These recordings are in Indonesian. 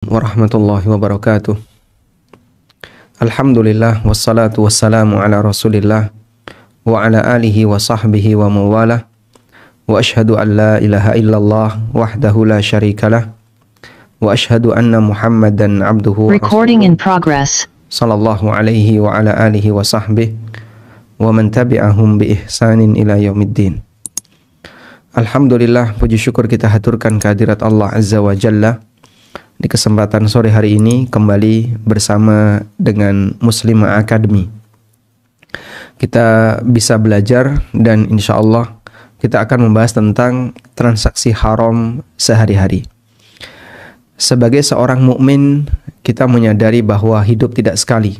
Warahmatullahi wabarakatuh. Alhamdulillah wassalatu wassalamu ala Rasulillah wa ala alihi wa sahbihi wa mawalah. Wa ashhadu an la ilaha illallah wahdahu la syarikalah wa ashhadu anna Muhammadan abduhu wa rasuluh sallallahu alaihi wa ala alihi wa sahbihi wa man tabi'ahum bi ihsanin ila yaumiddin. Alhamdulillah, puji syukur kita haturkan kehadirat Allah Azza wa Jalla. Di kesempatan sore hari ini kembali bersama dengan Muslimah Academy. Kita bisa belajar dan insya Allah kita akan membahas tentang transaksi haram sehari-hari. Sebagai seorang mukmin, kita menyadari bahwa hidup tidak sekali.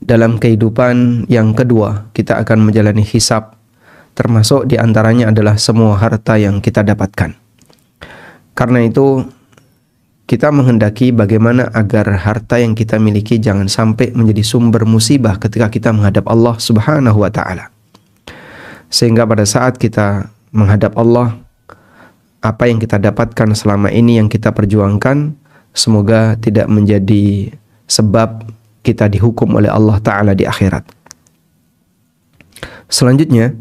Dalam kehidupan yang kedua, kita akan menjalani hisab, termasuk diantaranya adalah semua harta yang kita dapatkan. Karena itu, kita menghendaki bagaimana agar harta yang kita miliki jangan sampai menjadi sumber musibah ketika kita menghadap Allah Subhanahu wa Ta'ala. Sehingga pada saat kita menghadap Allah, apa yang kita dapatkan selama ini yang kita perjuangkan, semoga tidak menjadi sebab kita dihukum oleh Allah Ta'ala di akhirat. Selanjutnya,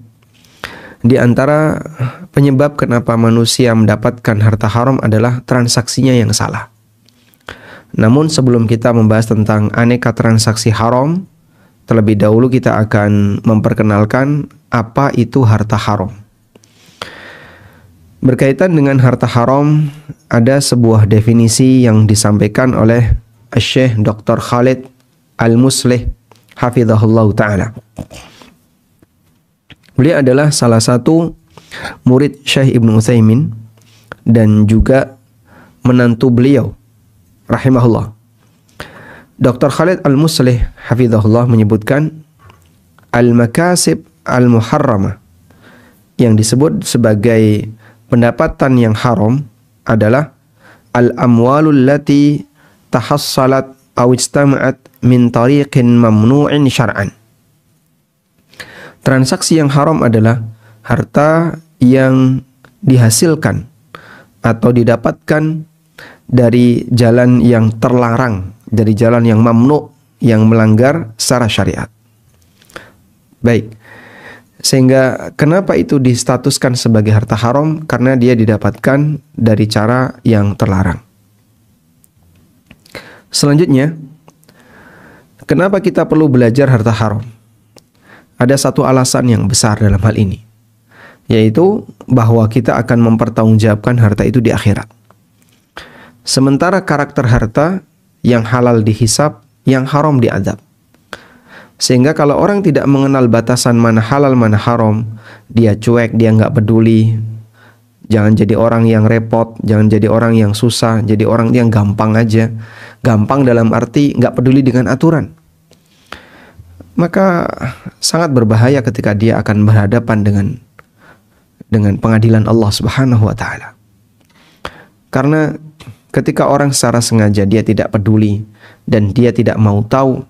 di antara penyebab kenapa manusia mendapatkan harta haram adalah transaksinya yang salah. Namun sebelum kita membahas tentang aneka transaksi haram, terlebih dahulu kita akan memperkenalkan apa itu harta haram. Berkaitan dengan harta haram, ada sebuah definisi yang disampaikan oleh Syekh Dr. Khalid Al-Muslih hafizahullah ta'ala. Beliau adalah salah satu murid Syekh Ibnu Utsaimin dan juga menantu beliau rahimahullah. Dr. Khalid Al-Muslih hafizahullah menyebutkan al-makasib al-muharramah, yang disebut sebagai pendapatan yang haram adalah al-amwalul lati tahassalat aw istama'at min tariqin mamnu'in syar'an. Transaksi yang haram adalah harta yang dihasilkan atau didapatkan dari jalan yang terlarang, dari jalan yang mamnu, yang melanggar secara syariat. Baik, sehingga kenapa itu distatuskan sebagai harta haram? Karena dia didapatkan dari cara yang terlarang. Selanjutnya, kenapa kita perlu belajar harta haram? Ada satu alasan yang besar dalam hal ini, yaitu bahwa kita akan mempertanggungjawabkan harta itu di akhirat. Sementara karakter harta yang halal dihisab, yang haram diazab. Sehingga kalau orang tidak mengenal batasan mana halal mana haram, dia cuek, dia nggak peduli. Jangan jadi orang yang repot, jangan jadi orang yang susah, jadi orang yang gampang aja. Gampang dalam arti nggak peduli dengan aturan. Maka sangat berbahaya ketika dia akan berhadapan dengan pengadilan Allah Subhanahu wa Ta'ala. Karena ketika orang secara sengaja dia tidak peduli dan dia tidak mau tahu,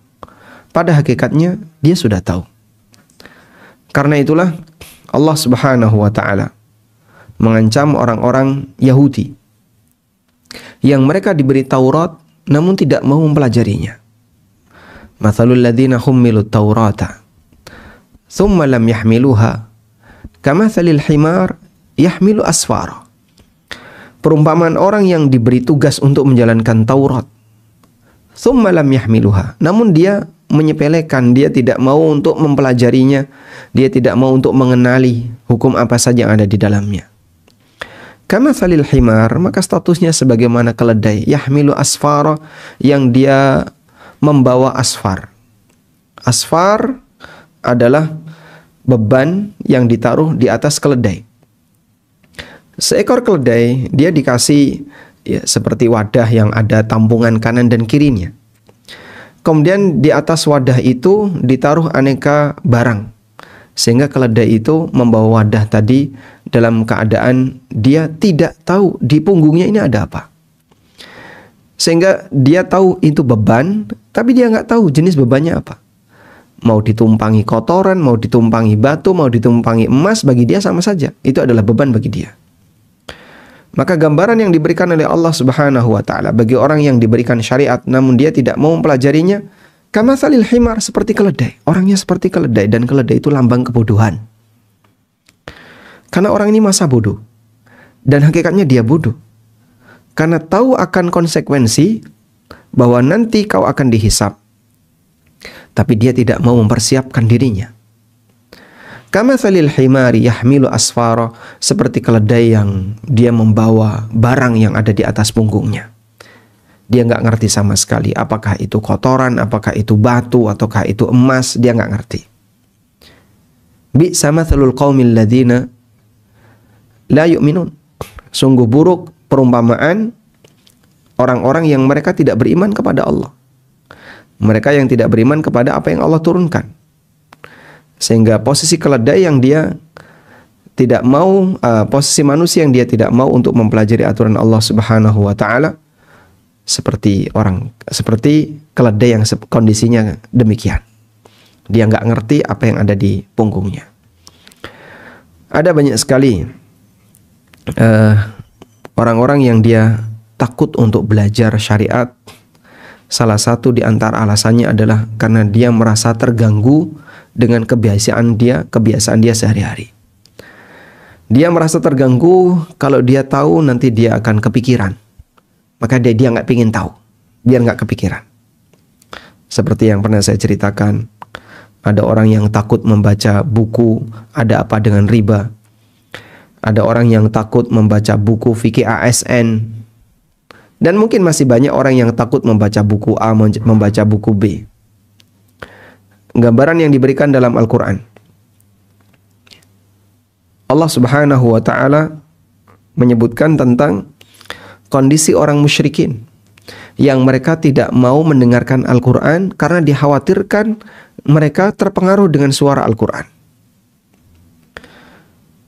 pada hakikatnya dia sudah tahu. Karena itulah Allah Subhanahu wa Ta'ala mengancam orang-orang Yahudi yang mereka diberi Taurat namun tidak mau mempelajarinya. Mathalul ladzina hummilut taurata thumma lam yahmiluha kamathalil himar yahmilu asfara. Perumpamaan orang yang diberi tugas untuk menjalankan Taurat, thumma lam yahmiluha, namun dia menyepelekan, dia tidak mau untuk mempelajarinya, dia tidak mau untuk mengenali hukum apa saja yang ada di dalamnya. Kamathalil himar, maka statusnya sebagaimana keledai, yahmilu asfara, yang dia membawa asfar. Asfar adalah beban yang ditaruh di atas keledai. Seekor keledai dia dikasih seperti wadah yang ada tampungan kanan dan kirinya. Kemudian di atas wadah itu ditaruh aneka barang, sehingga keledai itu membawa wadah tadi dalam keadaan dia tidak tahu di punggungnya ini ada apa. Sehingga dia tahu itu beban, tapi dia nggak tahu jenis bebannya apa. Mau ditumpangi kotoran, mau ditumpangi batu, mau ditumpangi emas, bagi dia sama saja. Itu adalah beban bagi dia. Maka gambaran yang diberikan oleh Allah Subhanahu wa taala bagi orang yang diberikan syariat namun dia tidak mau mempelajarinya, kamatsalil himar, seperti keledai. Orangnya seperti keledai, dan keledai itu lambang kebodohan. Karena orang ini masa bodoh. Dan hakikatnya dia bodoh. Karena tahu akan konsekuensi bahwa nanti kau akan dihisap. Tapi dia tidak mau mempersiapkan dirinya. Kamatsalil himari yahmilu asfara, seperti keledai yang dia membawa barang yang ada di atas punggungnya. Dia nggak ngerti sama sekali apakah itu kotoran, apakah itu batu, ataukah itu emas, dia nggak ngerti. Bi'sa matsalul qaumil ladzina la yu'minun. Sungguh buruk perumpamaan orang-orang yang mereka tidak beriman kepada Allah. Mereka yang tidak beriman kepada apa yang Allah turunkan. Sehingga posisi keledai yang dia tidak mau, posisi manusia yang dia tidak mau untuk mempelajari aturan Allah Subhanahu wa taala, seperti keledai yang kondisinya demikian. Dia nggak ngerti apa yang ada di punggungnya. Ada banyak sekali orang-orang yang dia takut untuk belajar syariat. Salah satu di antara alasannya adalah karena dia merasa terganggu dengan kebiasaan dia sehari-hari. Dia merasa terganggu kalau dia tahu nanti dia akan kepikiran. Maka dia nggak pingin tahu, biar nggak kepikiran. Seperti yang pernah saya ceritakan, ada orang yang takut membaca buku Ada Apa Dengan Riba. Ada orang yang takut membaca buku fikih ASN. Dan mungkin masih banyak orang yang takut membaca buku A, membaca buku B. Gambaran yang diberikan dalam Al-Quran. Allah Subhanahu wa ta'ala menyebutkan tentang kondisi orang musyrikin yang mereka tidak mau mendengarkan Al-Quran karena dikhawatirkan mereka terpengaruh dengan suara Al-Quran.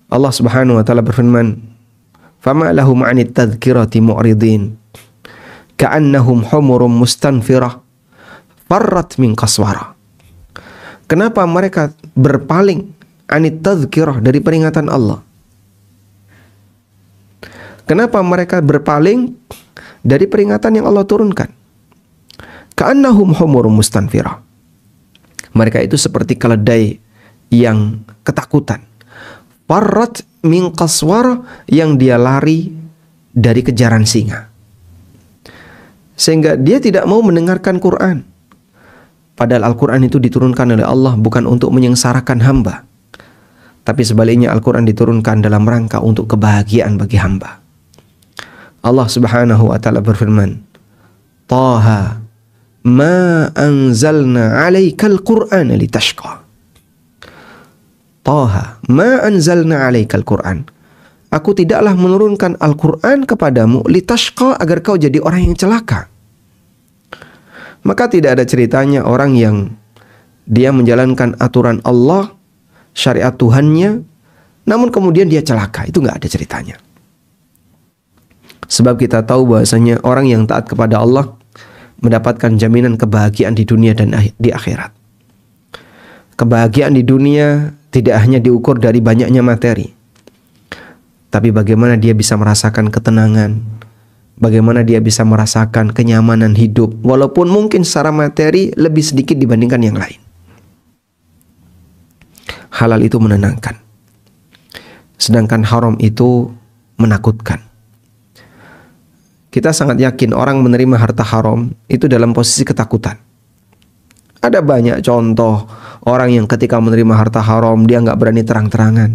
Allah Subhanahu wa ta'ala berfirman, "Fama lahum 'anit tadhkirati mu'ridin ka'annahum humurum mustanfirah farrat min qaswara." Kenapa mereka berpaling anit tadhkirah, dari peringatan Allah? Kenapa mereka berpaling dari peringatan yang Allah turunkan? Ka'annahum humurum mustanfirah. Mereka itu seperti keledai yang ketakutan. Farrat min qaswara, yang dia lari dari kejaran singa. Sehingga dia tidak mau mendengarkan Quran. Padahal Al-Quran itu diturunkan oleh Allah bukan untuk menyengsarakan hamba, tapi sebaliknya Al-Quran diturunkan dalam rangka untuk kebahagiaan bagi hamba. Allah Subhanahu wa ta'ala berfirman, "Taha ma anzalna 'alaikal Qur'ana litashqa." Taha ma anzalna 'alaikal Qur'an. Aku tidaklah menurunkan Al-Quran kepadamu litashqa, agar kau jadi orang yang celaka. Maka tidak ada ceritanya orang yang dia menjalankan aturan Allah, syariat Tuhannya, namun kemudian dia celaka. Itu nggak ada ceritanya. Sebab kita tahu bahwasanya orang yang taat kepada Allah mendapatkan jaminan kebahagiaan di dunia dan di akhirat. Kebahagiaan di dunia tidak hanya diukur dari banyaknya materi, tapi bagaimana dia bisa merasakan ketenangan, bagaimana dia bisa merasakan kenyamanan hidup, walaupun mungkin secara materi lebih sedikit dibandingkan yang lain. Halal itu menenangkan, sedangkan haram itu menakutkan. Kita sangat yakin orang menerima harta haram itu dalam posisi ketakutan. Ada banyak contoh orang yang ketika menerima harta haram dia nggak berani terang-terangan.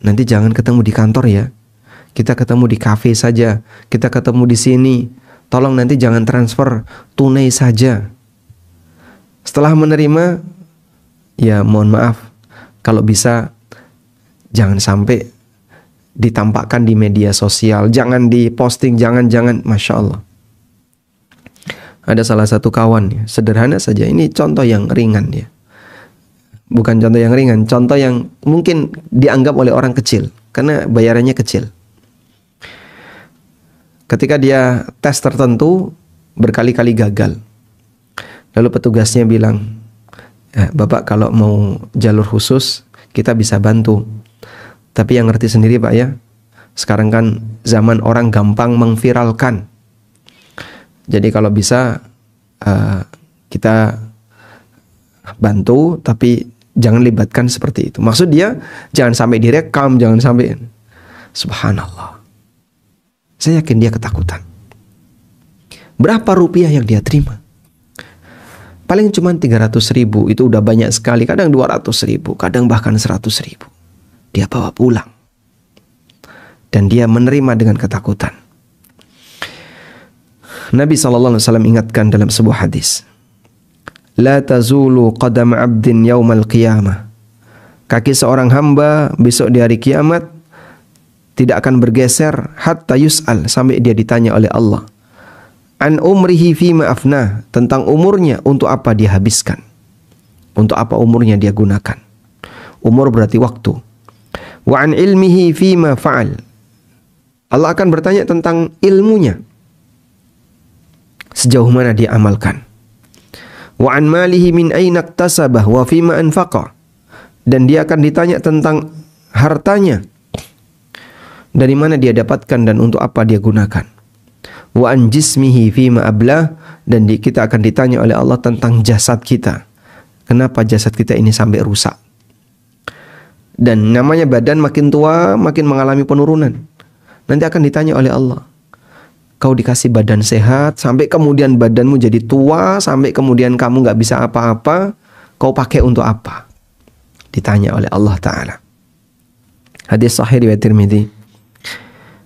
Nanti jangan ketemu di kantor ya, kita ketemu di kafe saja, kita ketemu di sini. Tolong nanti jangan transfer, tunai saja. Setelah menerima, ya mohon maaf, kalau bisa jangan sampai ditampakkan di media sosial, jangan diposting, jangan, Masya Allah. Ada salah satu kawan ya, sederhana saja, ini contoh yang ringan ya. Bukan contoh yang ringan, contoh yang mungkin dianggap oleh orang kecil karena bayarannya kecil. Ketika dia tes tertentu berkali-kali gagal, lalu petugasnya bilang, "Bapak kalau mau jalur khusus kita bisa bantu, tapi yang ngerti sendiri Pak ya, Sekarang kan zaman orang gampang mengviralkan. Jadi kalau bisa kita bantu, tapi jangan libatkan seperti itu. Maksud dia jangan sampai direkam, jangan sampai. Subhanallah. Saya yakin dia ketakutan. Berapa rupiah yang dia terima? Paling cuma 300.000, itu udah banyak sekali. Kadang 200.000, kadang bahkan 100.000. Dia bawa pulang. Dan dia menerima dengan ketakutan. Nabi SAW ingatkan dalam sebuah hadis, La tazulu qadam abdin yaumal qiyamah. Kaki seorang hamba besok di hari kiamat tidak akan bergeser hatta yus'al, sampai dia ditanya oleh Allah, an umrihi fima afnah, tentang umurnya untuk apa dia habiskan, untuk apa umurnya dia gunakan. Umur berarti waktu. Wa an ilmihi fima fa'al. Allah akan bertanya tentang ilmunya, sejauh mana dia amalkan. Wa an malihi min aina iktasabah wa fima anfaqa. Dan dia akan ditanya tentang hartanya, dari mana dia dapatkan dan untuk apa dia gunakan. Wa an jismihi fima ablah. Dan kita akan ditanya oleh Allah tentang jasad kita. Kenapa jasad kita ini sampai rusak? Dan namanya badan makin tua makin mengalami penurunan. Nanti akan ditanya oleh Allah, kau dikasih badan sehat, sampai kemudian badanmu jadi tua, sampai kemudian kamu gak bisa apa-apa, kau pakai untuk apa? Ditanya oleh Allah Ta'ala. Hadis sahih riwayat Tirmidzi.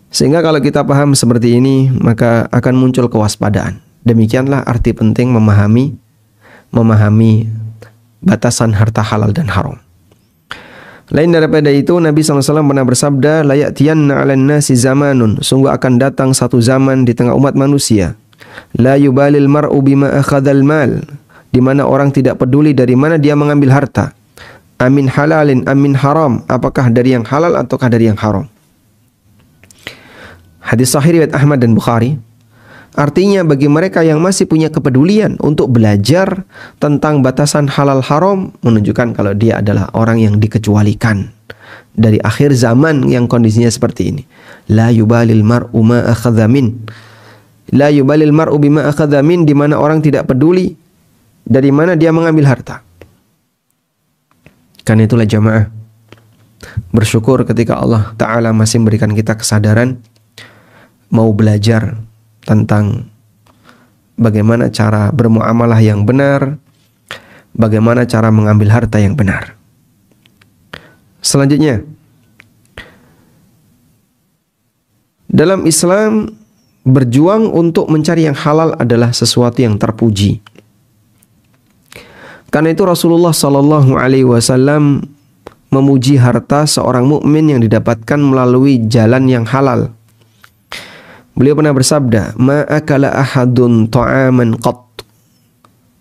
Sehingga kalau kita paham seperti ini, maka akan muncul kewaspadaan. Demikianlah arti penting memahami batasan harta halal dan haram. Lain daripada itu, Nabi SAW pernah bersabda, la ya'tiyanna 'alan nasi zamanun, sungguh akan datang satu zaman di tengah umat manusia, la yubalil mar'u bima akhadhal mal, di mana orang tidak peduli dari mana dia mengambil harta. Amin halalin amin haram, apakah dari yang halal ataukah dari yang haram. Hadis sahih riwayat Ahmad dan Bukhari. Artinya bagi mereka yang masih punya kepedulian untuk belajar tentang batasan halal haram, menunjukkan kalau dia adalah orang yang dikecualikan dari akhir zaman yang kondisinya seperti ini. La yubalil mar'u ma akhadha min. La yubalil mar'u bima akhadha min, di mana orang tidak peduli dari mana dia mengambil harta. Karena itulah jamaah, bersyukur ketika Allah Ta'ala masih memberikan kita kesadaran mau belajar tentang bagaimana cara bermuamalah yang benar, bagaimana cara mengambil harta yang benar. Selanjutnya, dalam Islam, berjuang untuk mencari yang halal adalah sesuatu yang terpuji. Karena itu Rasulullah SAW memuji harta seorang mukmin yang didapatkan melalui jalan yang halal. Beliau pernah bersabda, ma akala ahadun ta'aman qat.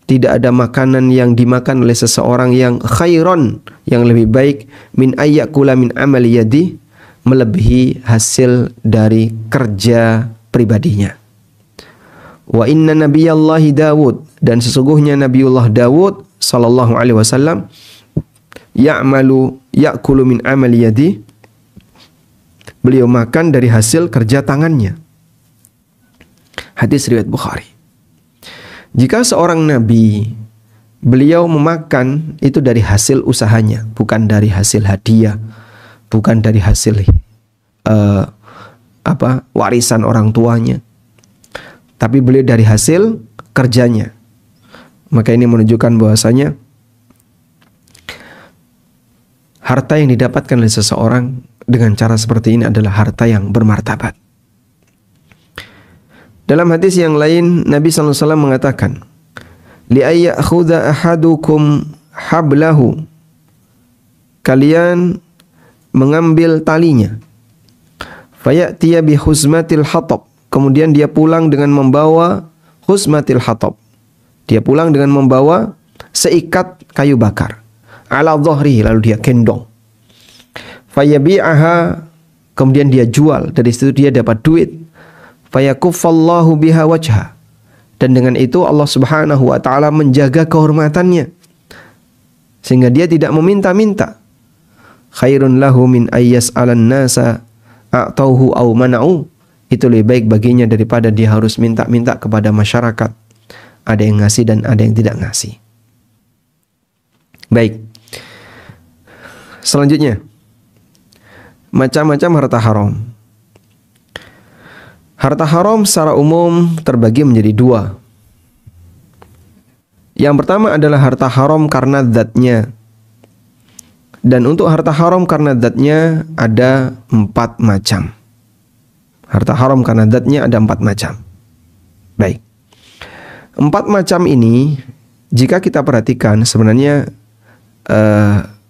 Tidak ada makanan yang dimakan oleh seseorang yang khairon, yang lebih baik, min ayyakula min amali yadi, melebihi hasil dari kerja pribadinya. Wa inna nabiyallahi Dawud, dan sesungguhnya Nabiullah Dawud sallallahu alaihi wasallam ya'kulu min amali yadi, beliau makan dari hasil kerja tangannya. Hadis riwayat Bukhari. Jika seorang nabi, beliau memakan itu dari hasil usahanya, bukan dari hasil hadiah, bukan dari hasil warisan orang tuanya, tapi beliau dari hasil kerjanya. Maka ini menunjukkan bahwasanya harta yang didapatkan oleh seseorang dengan cara seperti ini adalah harta yang bermartabat. Dalam hadis yang lain, Nabi SAW mengatakan, li'ayyakhudha ahadukum hablahu, kalian mengambil talinya, fayatiya bi huzmatil hatab, kemudian dia pulang dengan membawa huzmatil hatab, dia pulang dengan membawa seikat kayu bakar, ala dhahri, lalu dia gendong, fayabi'aha, kemudian dia jual, dari situ dia dapat duit, fayakuffallahu biha wajha, dan dengan itu Allah Subhanahu wa taala menjaga kehormatannya sehingga dia tidak meminta-minta. Khairun lahu min ayyas'alan nasa a'tauhu au mana'u, itu lebih baik baginya daripada dia harus minta-minta kepada masyarakat. Ada yang ngasih dan ada yang tidak ngasih. Baik. Selanjutnya, macam-macam harta haram. Harta haram secara umum terbagi menjadi dua. Yang pertama adalah harta haram karena zatnya. Dan untuk harta haram karena zatnya ada 4 macam. Harta haram karena zatnya ada 4 macam. Baik. 4 macam ini jika kita perhatikan sebenarnya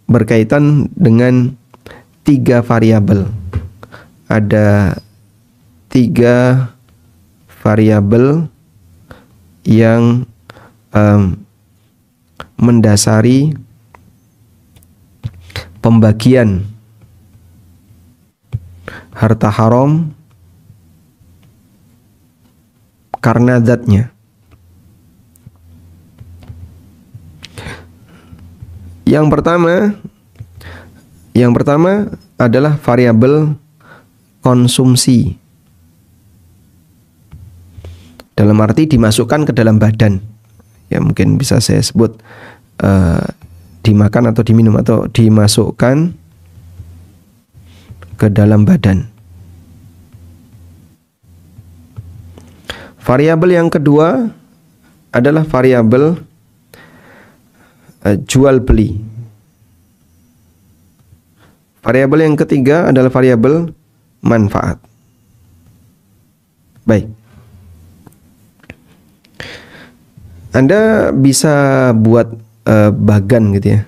berkaitan dengan 3 variabel. Ada 3 variabel yang mendasari pembagian harta haram karena zatnya. Yang pertama adalah variabel konsumsi. Dalam arti dimasukkan ke dalam badan. Ya mungkin bisa saya sebut dimakan atau diminum atau dimasukkan ke dalam badan. Variabel yang kedua adalah variabel jual beli. Variabel yang ketiga adalah variabel manfaat. Baik. Anda bisa buat bagan gitu ya.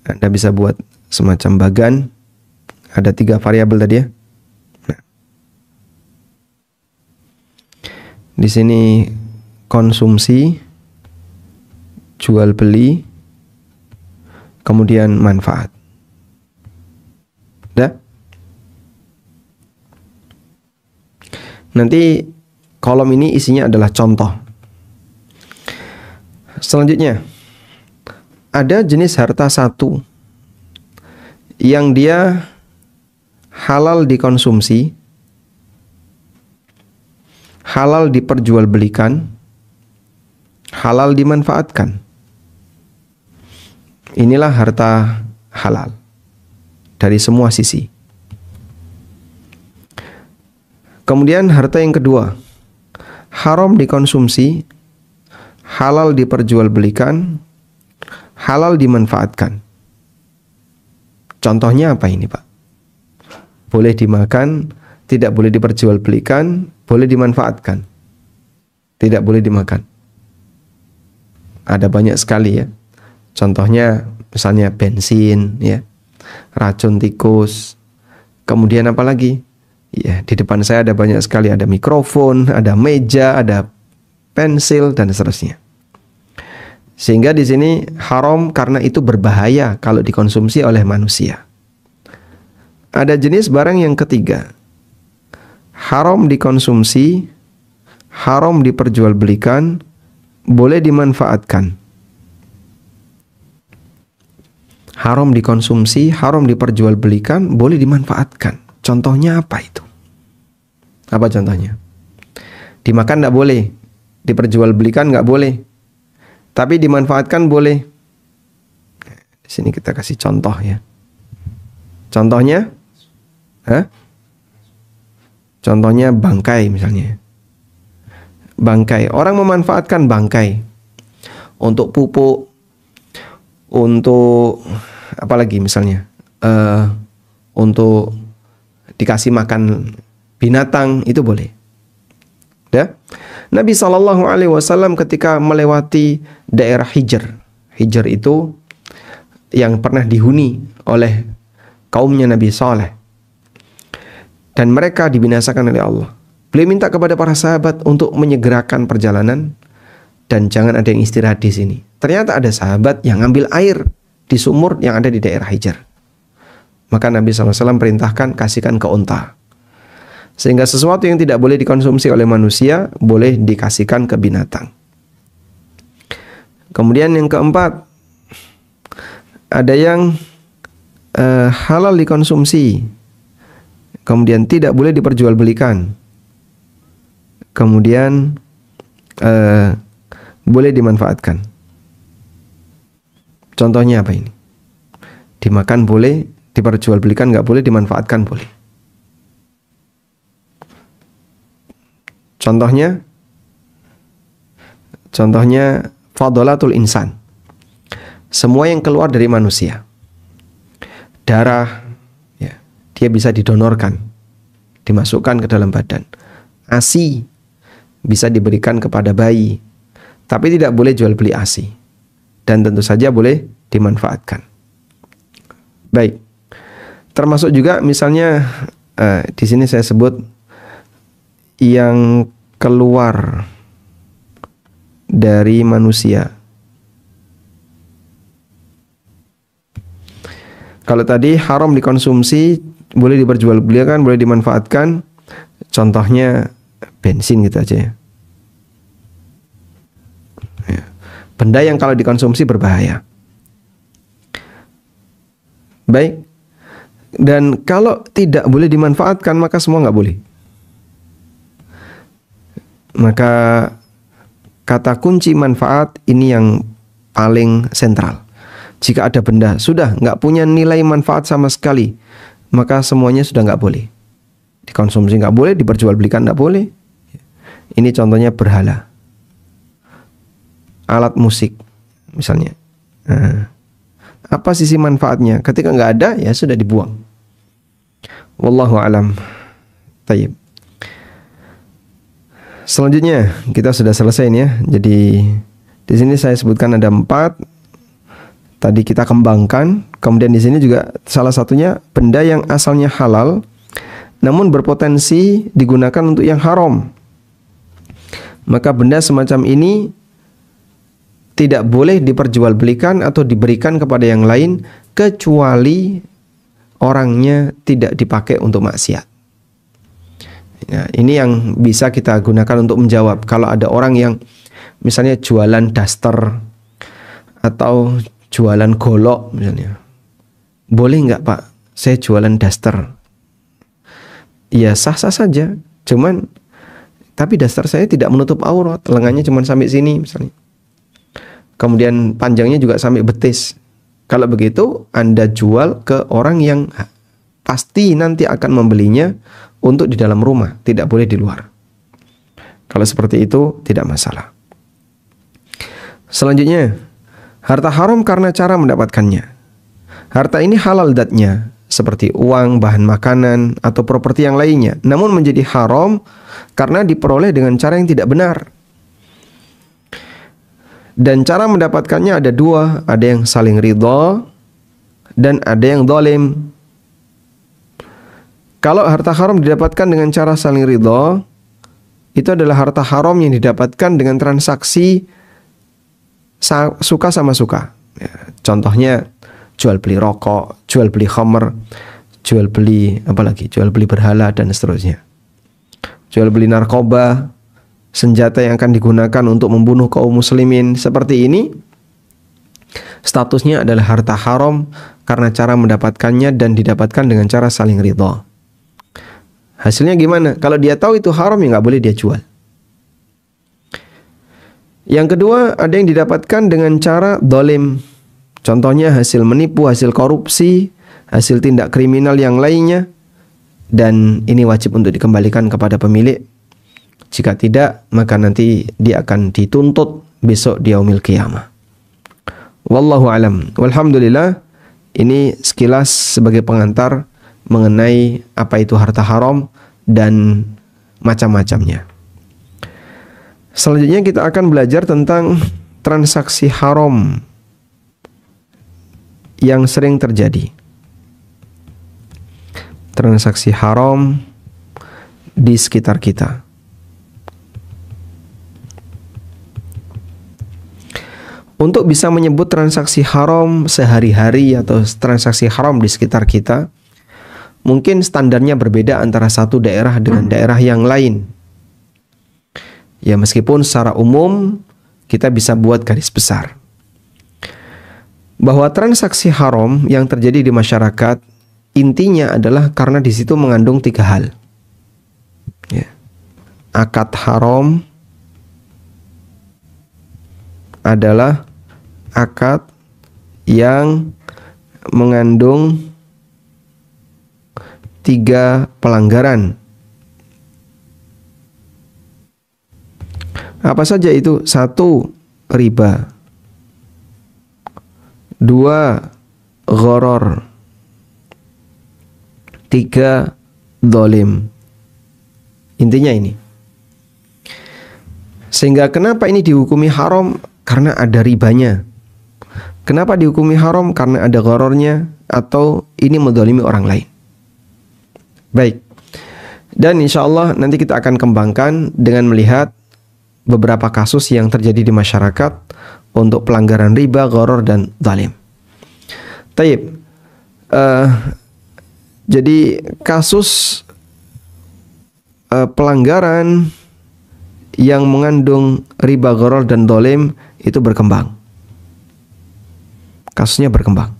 Anda bisa buat semacam bagan. Ada 3 variabel tadi ya. Nah. Di sini konsumsi, jual beli, kemudian manfaat. Udah? Nanti kolom ini isinya adalah contoh. Selanjutnya, ada jenis harta satu yang dia halal dikonsumsi, halal diperjualbelikan, halal dimanfaatkan. Inilah harta halal dari semua sisi. Kemudian harta yang kedua, haram dikonsumsi, halal diperjualbelikan, halal dimanfaatkan. Contohnya apa ini, Pak? Boleh dimakan, tidak boleh diperjualbelikan, boleh dimanfaatkan. Tidak boleh dimakan. Ada banyak sekali ya. Contohnya misalnya bensin ya, racun tikus. Kemudian apa lagi? Ya, di depan saya ada banyak sekali, ada mikrofon, ada meja, ada pensil dan seterusnya. Sehingga di sini haram karena itu berbahaya kalau dikonsumsi oleh manusia. Ada jenis barang yang ketiga. Haram dikonsumsi, haram diperjualbelikan, boleh dimanfaatkan. Haram dikonsumsi, haram diperjualbelikan, boleh dimanfaatkan. Contohnya apa itu? Apa contohnya? Dimakan tidak boleh, diperjualbelikan nggak boleh, tapi dimanfaatkan boleh. Di sini kita kasih contoh ya. Contohnya, contohnya bangkai misalnya. Bangkai, orang memanfaatkan bangkai untuk pupuk, untuk apa lagi misalnya, untuk dikasih makan binatang, itu boleh. Ya? Nabi SAW ketika melewati daerah Hijr. Hijr itu yang pernah dihuni oleh kaumnya Nabi Saleh, dan mereka dibinasakan oleh Allah. Beliau minta kepada para sahabat untuk menyegerakan perjalanan dan jangan ada yang istirahat di sini. Ternyata ada sahabat yang ambil air di sumur yang ada di daerah Hijr. Maka Nabi SAW perintahkan kasihkan ke unta. Sehingga sesuatu yang tidak boleh dikonsumsi oleh manusia boleh dikasihkan ke binatang. Kemudian yang keempat, ada yang halal dikonsumsi. kemudian tidak boleh diperjualbelikan, kemudian boleh dimanfaatkan. Contohnya apa ini? Dimakan boleh, diperjualbelikan nggak boleh, dimanfaatkan boleh. Contohnya fadolatul insan. Semua yang keluar dari manusia. Darah, ya, dia bisa didonorkan, dimasukkan ke dalam badan. ASI bisa diberikan kepada bayi, tapi tidak boleh jual beli ASI. Dan tentu saja boleh dimanfaatkan. Baik. Termasuk juga misalnya di sini saya sebut yang keluar dari manusia. Kalau tadi haram dikonsumsi, boleh diperjualbelikan, boleh dimanfaatkan. Contohnya bensin gitu aja ya. Benda yang kalau dikonsumsi berbahaya. Baik. Dan kalau tidak boleh dimanfaatkan, maka semua nggak boleh. Maka kata kunci manfaat ini yang paling sentral. Jika ada benda sudah nggak punya nilai manfaat sama sekali, maka semuanya sudah nggak boleh. Dikonsumsi nggak boleh, diperjualbelikan nggak boleh. Ini contohnya berhala, alat musik misalnya. Apa sisi manfaatnya? Ketika nggak ada, ya sudah dibuang. Wallahu alam. Tayyib. Selanjutnya kita sudah selesai nih ya. Jadi di sini saya sebutkan ada 4. Tadi kita kembangkan. Kemudian di sini juga salah satunya benda yang asalnya halal, namun berpotensi digunakan untuk yang haram. Maka benda semacam ini tidak boleh diperjualbelikan atau diberikan kepada yang lain kecuali orangnya tidak dipakai untuk maksiat. Ya, ini yang bisa kita gunakan untuk menjawab. Kalau ada orang yang misalnya jualan daster atau jualan golok misalnya, boleh nggak Pak, saya jualan daster? Ya sah-sah saja, cuman tapi daster saya tidak menutup aurat, lengannya cuma sampai sini misalnya. Kemudian panjangnya juga sampai betis. Kalau begitu Anda jual ke orang yang pasti nanti akan membelinya untuk di dalam rumah, tidak boleh di luar. Kalau seperti itu tidak masalah. Selanjutnya, harta haram karena cara mendapatkannya. Harta ini halal zatnya, seperti uang, bahan makanan, atau properti yang lainnya, namun menjadi haram karena diperoleh dengan cara yang tidak benar. Dan cara mendapatkannya ada 2, ada yang saling ridha dan ada yang zalim. Kalau harta haram didapatkan dengan cara saling ridha, itu adalah harta haram yang didapatkan dengan transaksi suka sama suka. Ya, contohnya jual beli rokok, jual beli khamr, jual beli apalagi, jual beli berhala dan seterusnya. Jual beli narkoba, senjata yang akan digunakan untuk membunuh kaum muslimin, seperti ini statusnya adalah harta haram karena cara mendapatkannya dan didapatkan dengan cara saling ridha. Hasilnya gimana? Kalau dia tahu itu haram, ya nggak boleh dia jual. Yang kedua, ada yang didapatkan dengan cara zalim. Contohnya hasil menipu, hasil korupsi, hasil tindak kriminal yang lainnya. Dan ini wajib untuk dikembalikan kepada pemilik. Jika tidak, maka nanti dia akan dituntut besok di yaumil qiyamah. Wallahu alam. Walhamdulillah, ini sekilas sebagai pengantar mengenai apa itu harta haram dan macam-macamnya. Selanjutnya kita akan belajar tentang transaksi haram yang sering terjadi. Transaksi haram di sekitar kita. Untuk bisa menyebut transaksi haram sehari-hari atau transaksi haram di sekitar kita, mungkin standarnya berbeda antara satu daerah dengan daerah yang lain. Ya, meskipun secara umum kita bisa buat garis besar bahwa transaksi haram yang terjadi di masyarakat intinya adalah karena di situ mengandung 3 hal. Ya. Akad haram adalah akad yang mengandung 3 pelanggaran. Apa saja itu? 1, riba. 2, gharar. 3, zalim. Intinya ini. Sehingga kenapa ini dihukumi haram? Karena ada ribanya. Kenapa dihukumi haram? Karena ada gharornya atau ini menzalimi orang lain. Baik. Dan insya Allah nanti kita akan kembangkan dengan melihat beberapa kasus yang terjadi di masyarakat untuk pelanggaran riba, gharar, dan zalim. Taib. Jadi kasus pelanggaran yang mengandung riba, gharar, dan zalim itu berkembang. Kasusnya berkembang.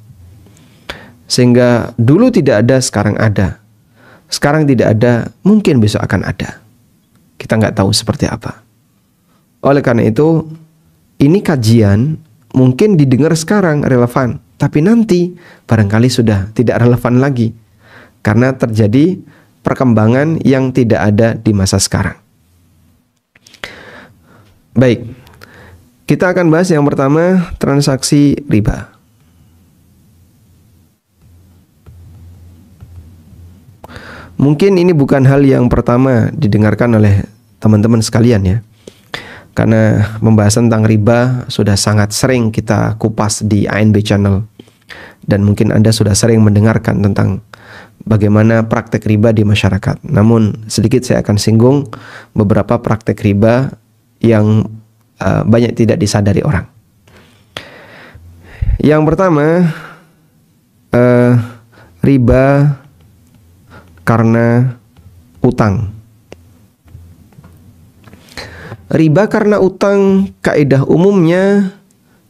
Sehingga dulu tidak ada, sekarang ada. Sekarang tidak ada, mungkin besok akan ada. Kita nggak tahu seperti apa. Oleh karena itu, ini kajian mungkin didengar sekarang relevan, tapi nanti barangkali sudah tidak relevan lagi. Karena terjadi perkembangan yang tidak ada di masa sekarang. Baik, kita akan bahas yang pertama, transaksi riba. Mungkin ini bukan hal yang pertama didengarkan oleh teman-teman sekalian ya. Karena pembahasan tentang riba sudah sangat sering kita kupas di ANB Channel. Dan mungkin Anda sudah sering mendengarkan tentang bagaimana praktek riba di masyarakat. Namun sedikit saya akan singgung beberapa praktek riba yang banyak tidak disadari orang. Yang pertama, riba karena utang. Riba karena utang kaidah umumnya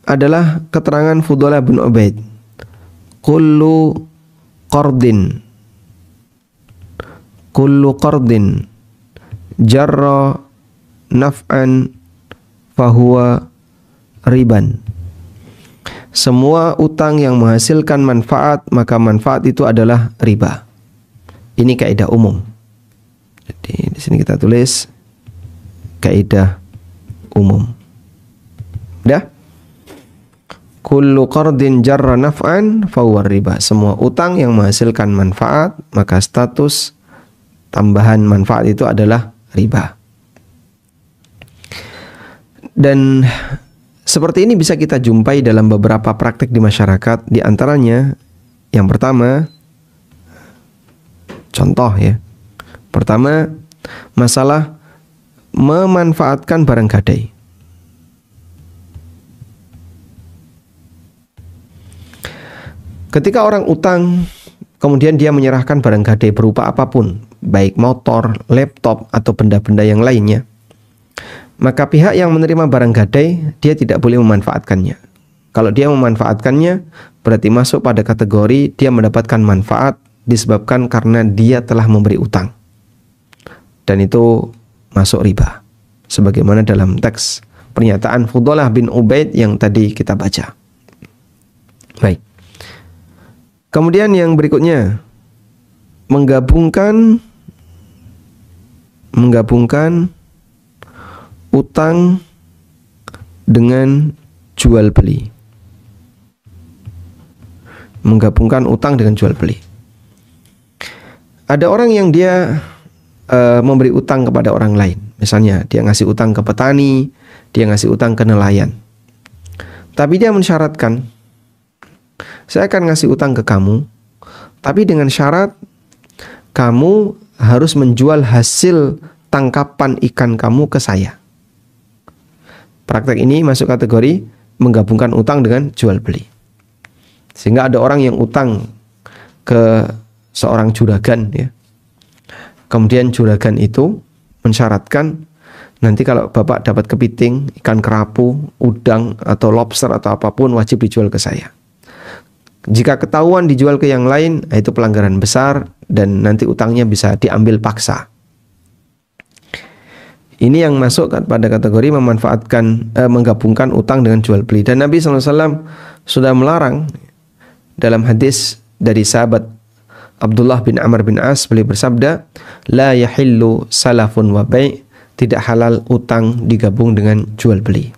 adalah keterangan Fudalah bin Ubaid. Kullu qardin jarra naf'an fahuwa riban. Semua utang yang menghasilkan manfaat, maka manfaat itu adalah riba. Ini kaidah umum. Jadi di sini kita tulis kaidah umum. Dah? Kullu qardin jarra naf'an fahuwa riba. Semua utang yang menghasilkan manfaat, maka status tambahan manfaat itu adalah riba. Dan seperti ini bisa kita jumpai dalam beberapa praktik di masyarakat. Di antaranya, yang pertama, contoh ya. Pertama, masalah memanfaatkan barang gadai. Ketika orang utang, kemudian dia menyerahkan barang gadai berupa apapun, baik motor, laptop, atau benda-benda yang lainnya, maka pihak yang menerima barang gadai, dia tidak boleh memanfaatkannya. Kalau dia memanfaatkannya, berarti masuk pada kategori dia mendapatkan manfaat disebabkan karena dia telah memberi utang. Dan itu masuk riba. Sebagaimana dalam teks pernyataan Fudalah bin Ubaid yang tadi kita baca. Baik. Kemudian yang berikutnya, menggabungkan utang dengan jual beli. Menggabungkan utang dengan jual beli. Ada orang yang dia memberi utang kepada orang lain. Misalnya dia ngasih utang ke petani, dia ngasih utang ke nelayan. Tapi dia mensyaratkan, saya akan ngasih utang ke kamu, tapi dengan syarat kamu harus menjual hasil tangkapan ikan kamu ke saya. Praktek ini masuk kategori menggabungkan utang dengan jual beli. Sehingga ada orang yang utang ke seorang juragan ya. Kemudian juragan itu mensyaratkan, nanti kalau bapak dapat kepiting, ikan kerapu, udang, atau lobster atau apapun wajib dijual ke saya. Jika ketahuan dijual ke yang lain, itu pelanggaran besar dan nanti utangnya bisa diambil paksa. Ini yang masuk pada kategori menggabungkan utang dengan jual beli. Dan Nabi SAW sudah melarang dalam hadis dari sahabat Abdullah bin Amr bin As, beliau bersabda, la yahillu salafun wa bai', tidak halal utang digabung dengan jual beli.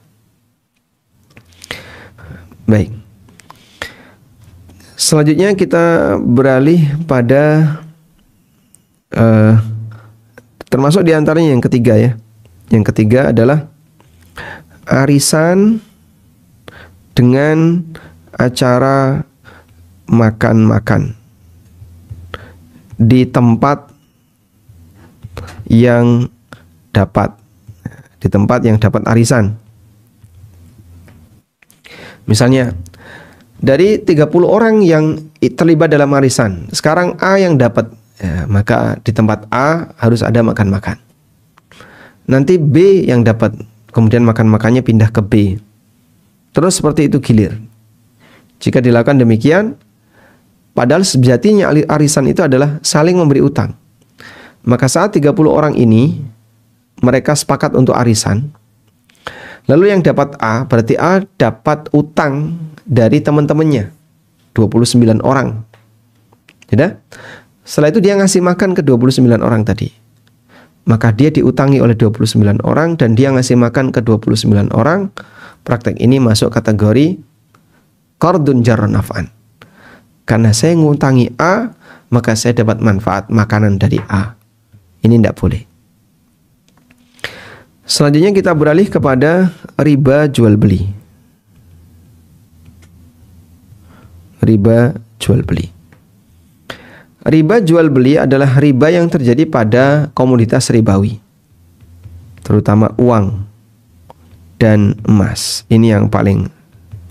Baik. Selanjutnya kita beralih pada termasuk diantaranya yang ketiga ya. Yang ketiga adalah arisan dengan acara makan-makan di tempat yang dapat arisan. Misalnya dari 30 orang yang terlibat dalam arisan, sekarang A yang dapat, ya, maka di tempat A harus ada makan-makan. Nanti B yang dapat, kemudian makan-makannya pindah ke B. Terus seperti itu gilir. Jika dilakukan demikian, padahal sejatinya arisan itu adalah saling memberi utang. Maka saat 30 orang ini mereka sepakat untuk arisan, lalu yang dapat A, berarti A dapat utang dari teman-temannya 29 orang. Tidak? Setelah itu dia ngasih makan ke 29 orang tadi. Maka dia diutangi oleh 29 orang dan dia ngasih makan ke 29 orang. Praktek ini masuk kategori qardun jarra naf'an. Karena saya ngutangi A, maka saya dapat manfaat makanan dari A. Ini tidak boleh. Selanjutnya kita beralih kepada riba jual beli. Riba jual beli. Riba jual beli adalah riba yang terjadi pada komoditas ribawi, terutama uang dan emas. Ini yang paling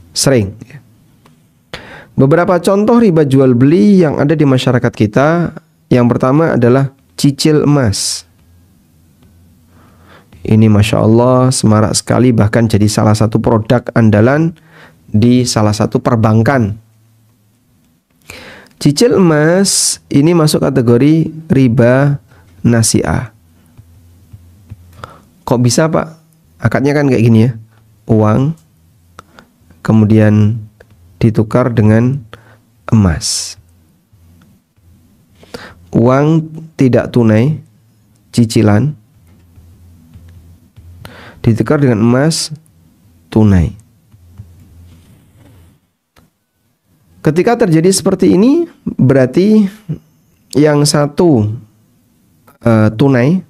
sering. Beberapa contoh riba jual beli yang ada di masyarakat kita, yang pertama adalah cicil emas. Ini Masya Allah semarak sekali, bahkan jadi salah satu produk andalan di salah satu perbankan. Cicil emas ini masuk kategori riba nasi'ah. Kok bisa Pak? Akadnya kan kayak gini ya. Uang kemudian ditukar dengan emas. Uang tidak tunai, cicilan, ditukar dengan emas tunai. Ketika terjadi seperti ini, berarti yang satu tunai,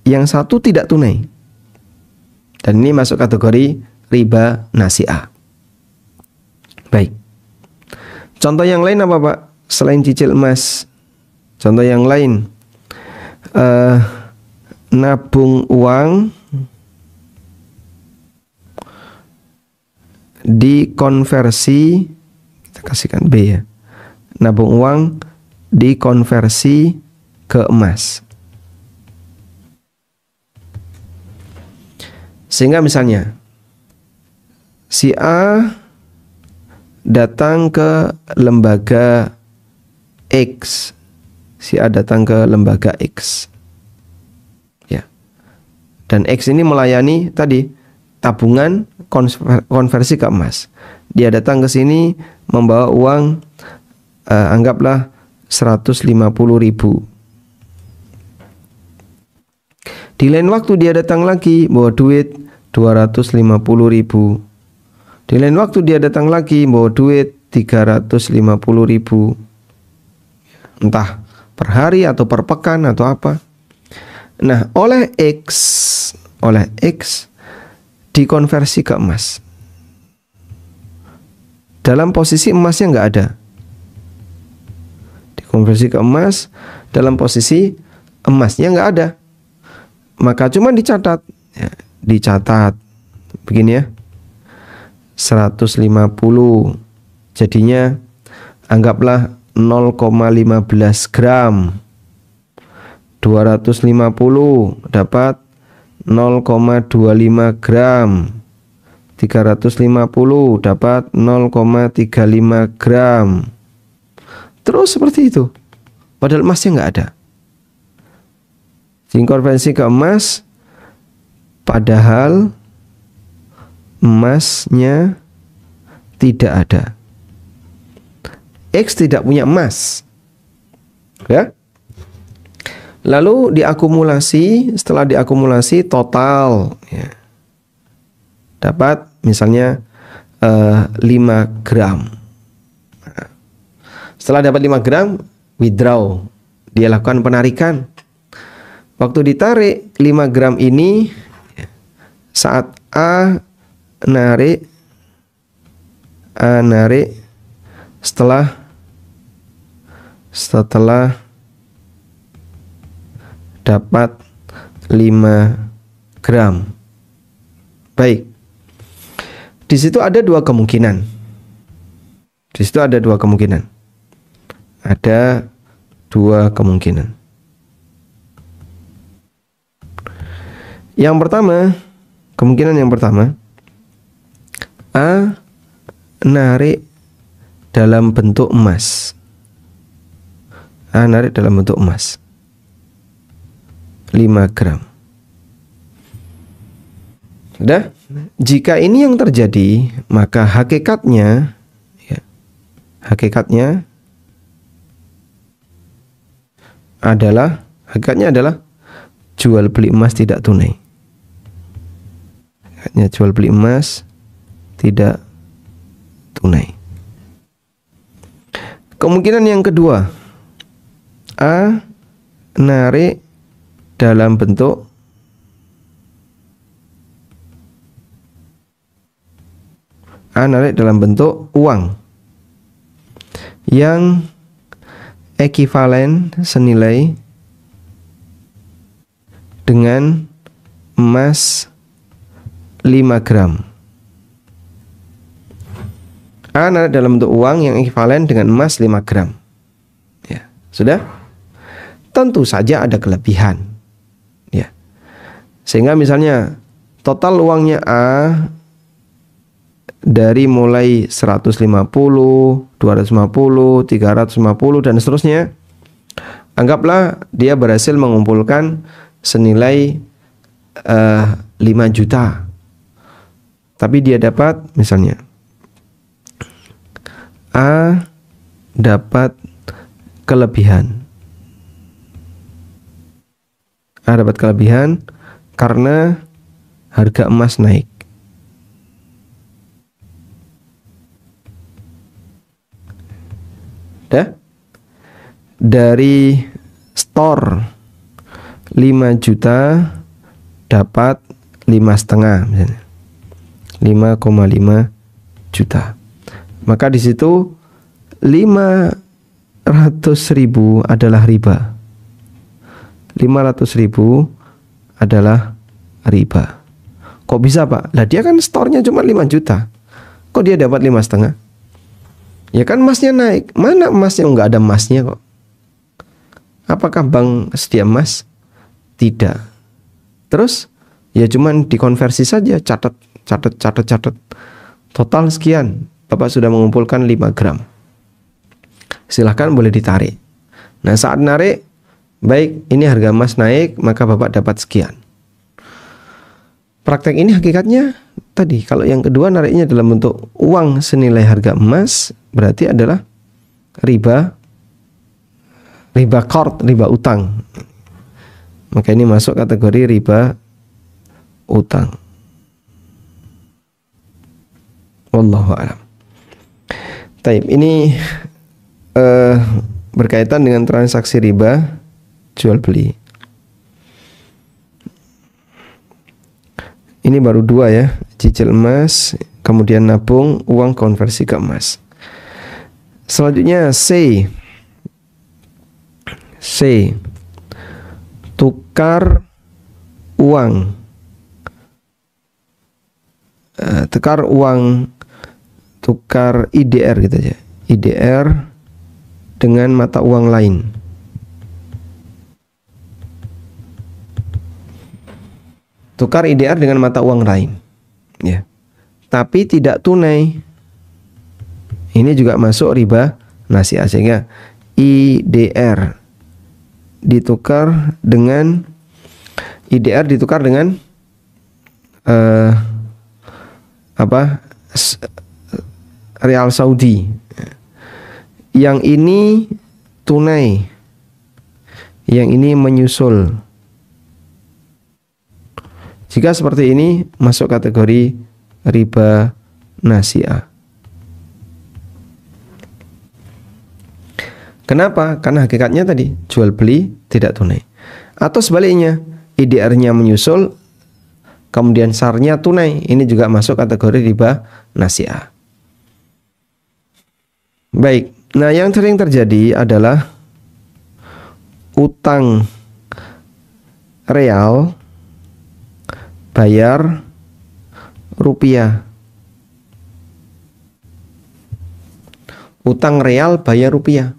yang satu tidak tunai. Dan ini masuk kategori riba nasi'ah. Baik. Contoh yang lain apa Pak? Selain cicil emas, contoh yang lain, nabung uang dikonversi, kita kasihkan B ya, nabung uang dikonversi ke emas. Sehingga misalnya si A datang ke lembaga X, si A datang ke lembaga X, ya, dan X ini melayani tadi tabungan konversi ke emas. Dia datang ke sini membawa uang, anggaplah 150.000. Di lain waktu dia datang lagi bawa duit 250.000. Di lain waktu dia datang lagi bawa duit 350.000. Entah per hari atau per pekan atau apa. Nah, oleh X dikonversi ke emas. Dalam posisi emasnya nggak ada. Dikonversi ke emas, dalam posisi emasnya nggak ada. Maka cuma dicatat, ya, dicatat begini ya, 150, jadinya anggaplah 0,15 gram. 250 dapat 0,25 gram. 350 dapat 0,35 gram. Terus seperti itu. Padahal emasnya nggak ada. Dikonversi ke emas, padahal emasnya tidak ada. X tidak punya emas, ya. Lalu diakumulasi, setelah diakumulasi total, ya, dapat misalnya 5 gram. Setelah dapat 5 gram, withdraw, dia lakukan penarikan. Waktu ditarik 5 gram ini, saat A narik setelah dapat 5 gram. Baik. Di situ ada dua kemungkinan. Ada dua kemungkinan. Kemungkinan yang pertama, A narik dalam bentuk emas. 5 gram. Sudah? Jika ini yang terjadi, maka hakikatnya adalah jual beli emas tidak tunai. Jual beli emas tidak tunai. Kemungkinan yang kedua, A narik dalam bentuk uang yang ekivalen senilai dengan emas 5 gram. A narik dalam bentuk uang yang ekivalen dengan emas 5 gram. Ya, sudah? Tentu saja ada kelebihan. Ya. Sehingga misalnya total uangnya A dari mulai 150, 250, 350 dan seterusnya. Anggaplah dia berhasil mengumpulkan senilai 5 juta. Tapi dia dapat misalnya A dapat kelebihan. Karena harga emas naik. Dari store 5 juta dapat 5,5 misalnya. 5,5 juta. Maka di situ 500.000 adalah riba. 500.000 adalah riba. Kok bisa, Pak? Lah dia kan store-nya cuma 5 juta. Kok dia dapat 5,5? Ya kan emasnya naik. Mana emasnya? Enggak ada emasnya kok. Apakah bank sedia emas? Tidak. Terus ya cuman dikonversi saja, catat. Total sekian. Bapak sudah mengumpulkan 5 gram. Silahkan boleh ditarik. Nah, saat narik, baik, ini harga emas naik, maka Bapak dapat sekian. Praktek ini hakikatnya tadi, kalau yang kedua nariknya dalam bentuk uang senilai harga emas, berarti adalah riba qard, riba utang. Maka ini masuk kategori riba utang. Wallahu a'lam. Taib, ini berkaitan dengan transaksi riba jual beli. Ini baru 2 ya, cicil emas, kemudian nabung uang konversi ke emas. Selanjutnya C, tukar uang, tukar IDR gitu aja, IDR dengan mata uang lain. Tukar IDR dengan mata uang lain, ya. tapi tidak tunai, ini juga masuk riba nasi'ah. Sehingga IDR ditukar dengan Rial Saudi. Yang ini tunai, yang ini menyusul. Jika seperti ini masuk kategori riba nasi'ah. Kenapa? Karena hakikatnya tadi jual beli tidak tunai. Atau sebaliknya, IDR-nya menyusul, kemudian SAR-nya tunai. Ini juga masuk kategori riba nasi'ah. Baik, nah yang sering terjadi adalah utang real bayar rupiah. Utang real bayar rupiah.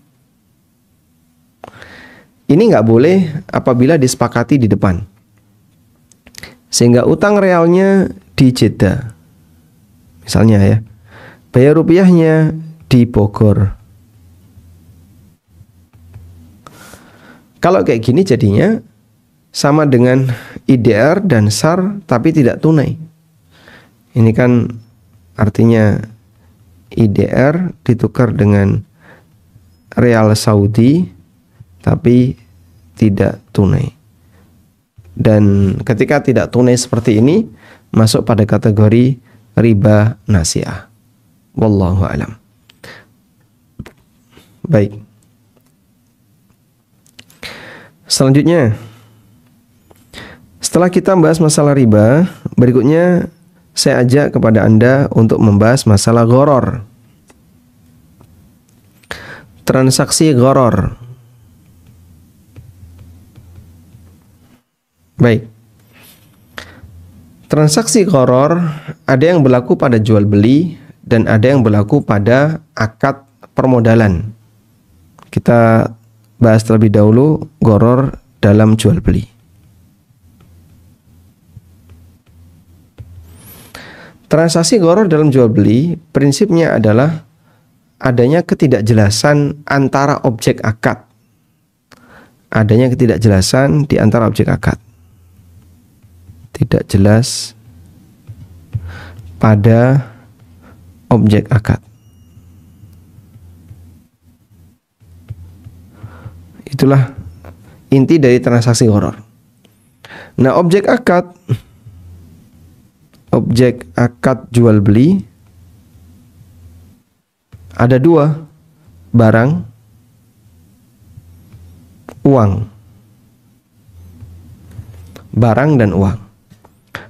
Ini nggak boleh apabila disepakati di depan, sehingga utang realnya di Jeddah, misalnya ya, bayar rupiahnya di Bogor. Kalau kayak gini jadinya sama dengan IDR dan SAR tapi tidak tunai. Ini kan artinya IDR ditukar dengan Rial Saudi tapi tidak tunai. Dan ketika tidak tunai seperti ini masuk pada kategori riba nasi'ah. Wallahu a'lam. Baik. Selanjutnya, setelah kita membahas masalah riba, berikutnya saya ajak kepada Anda untuk membahas masalah gharar. Transaksi gharar. Baik. Transaksi gharar ada yang berlaku pada jual beli dan ada yang berlaku pada akad permodalan. Kita bahas terlebih dahulu gharar dalam jual beli. Transaksi gharar dalam jual beli prinsipnya adalah adanya ketidakjelasan antara objek akad. Adanya ketidakjelasan di antara objek akad. Tidak jelas pada objek akad. Itulah inti dari transaksi gharar. Nah, objek akad jual beli ada dua, barang, uang. Barang dan uang.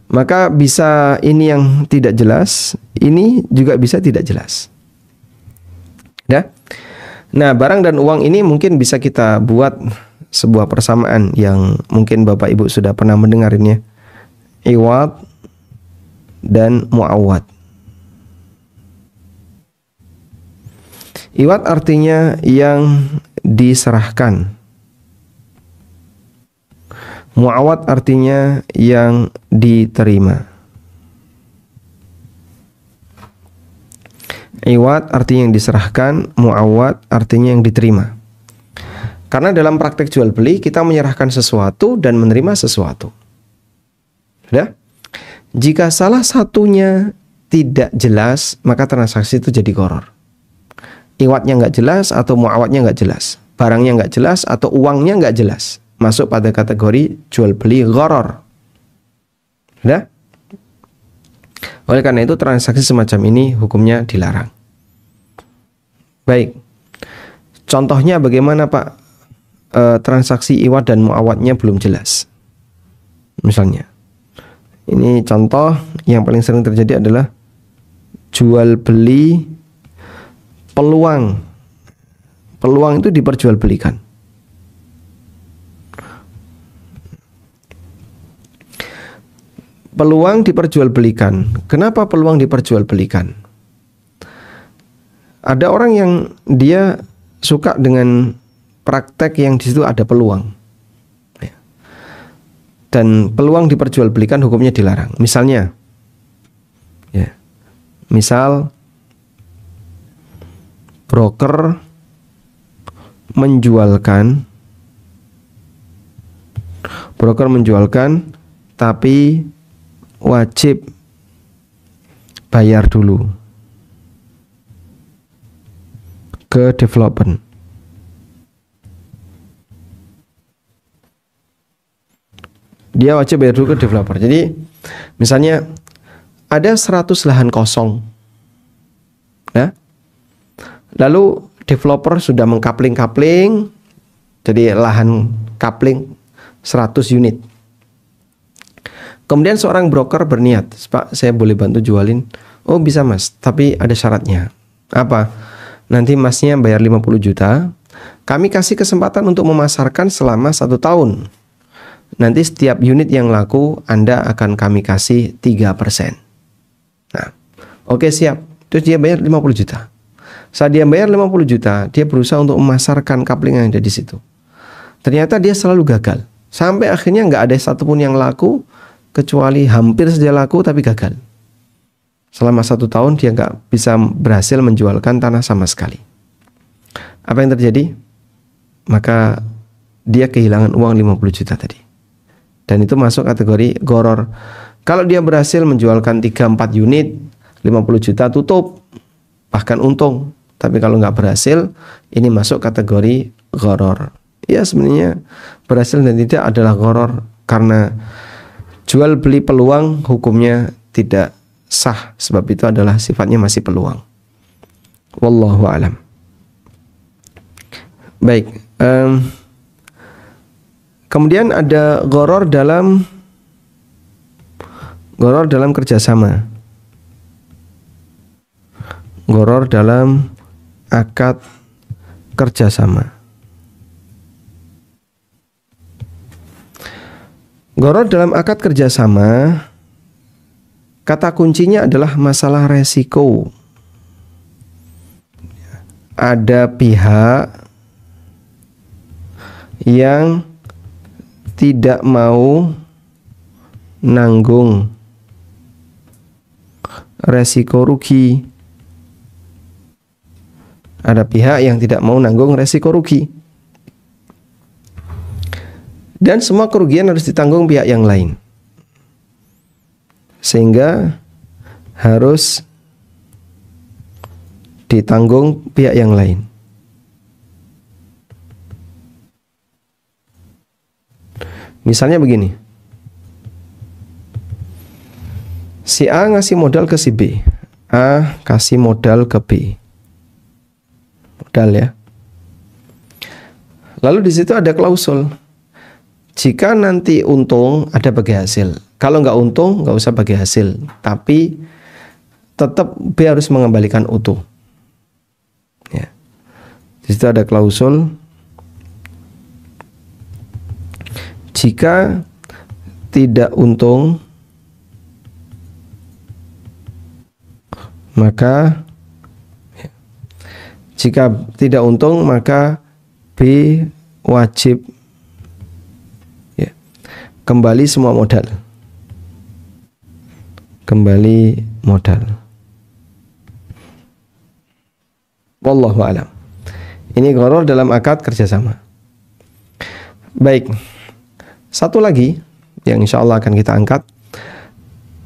Maka bisa ini yang tidak jelas, ini juga bisa tidak jelas. Ya. Nah, barang dan uang ini mungkin bisa kita buat sebuah persamaan yang mungkin Bapak Ibu sudah pernah mendengarnya. Iwad dan muawad. Iwad artinya yang diserahkan. Muawad artinya yang diterima. Iwad artinya yang diserahkan, muawad artinya yang diterima. Karena dalam praktek jual beli kita menyerahkan sesuatu dan menerima sesuatu. Sudah? Jika salah satunya tidak jelas, maka transaksi itu jadi gharar. Iwadnya nggak jelas atau muawadnya nggak jelas, barangnya nggak jelas atau uangnya nggak jelas, masuk pada kategori jual beli gharar. Sudah? Oleh karena itu transaksi semacam ini hukumnya dilarang. Baik. Contohnya bagaimana Pak? Transaksi iwad dan muawadnya belum jelas. Misalnya, ini contoh yang paling sering terjadi adalah jual beli peluang. Peluang itu diperjualbelikan. Peluang diperjualbelikan. Kenapa peluang diperjualbelikan? Ada orang yang dia suka dengan praktek yang di situ ada peluang. Dan peluang diperjualbelikan hukumnya dilarang. Misalnya, ya, Misal broker menjualkan tapi wajib bayar dulu ke developer. Dia wajib bayar dulu ke developer. Jadi misalnya ada 100 lahan kosong, ya. Lalu developer sudah mengkapling, jadi lahan kapling 100 unit. Kemudian seorang broker berniat, Pak, saya boleh bantu jualin. Oh bisa mas, tapi ada syaratnya. Apa? Nanti masnya bayar 50 juta, kami kasih kesempatan untuk memasarkan selama 1 tahun. Nanti setiap unit yang laku Anda akan kami kasih 3%. Nah, oke siap. Terus dia bayar 50 juta. Saat dia bayar 50 juta, dia berusaha untuk memasarkan kapling yang ada di situ. Ternyata dia selalu gagal. Sampai akhirnya nggak ada satupun yang laku, kecuali hampir saja laku tapi gagal. Selama 1 tahun dia nggak bisa berhasil menjualkan tanah sama sekali. Apa yang terjadi? Maka dia kehilangan uang 50 juta tadi. Dan itu masuk kategori gharar. Kalau dia berhasil menjualkan 3-4 unit, 50 juta tutup, bahkan untung. Tapi kalau nggak berhasil, ini masuk kategori gharar. Ya sebenarnya berhasil dan tidak adalah gharar, karena jual beli peluang hukumnya tidak sah, sebab itu adalah sifatnya masih peluang. Wallahu a'lam. Baik. Kemudian ada gharar dalam kerjasama. Gharar dalam akad kerjasama. Gharar dalam akad kerjasama, kata kuncinya adalah masalah resiko. Ada pihak yang tidak mau nanggung resiko rugi. Ada pihak yang tidak mau nanggung resiko rugi. Dan semua kerugian harus ditanggung pihak yang lain. Sehingga harus ditanggung pihak yang lain. Misalnya begini, si A ngasih modal ke si B, A kasih modal ke B, modal ya. Lalu di situ ada klausul, jika nanti untung ada bagi hasil, kalau nggak untung nggak usah bagi hasil, tapi tetap B harus mengembalikan utuh. Ya. Di situ ada klausul, jika tidak untung maka B wajib kembali semua modal. Kembali modal. Wallahu a'lam. Ini gharar dalam akad kerjasama. Baik. Satu lagi yang insya Allah akan kita angkat.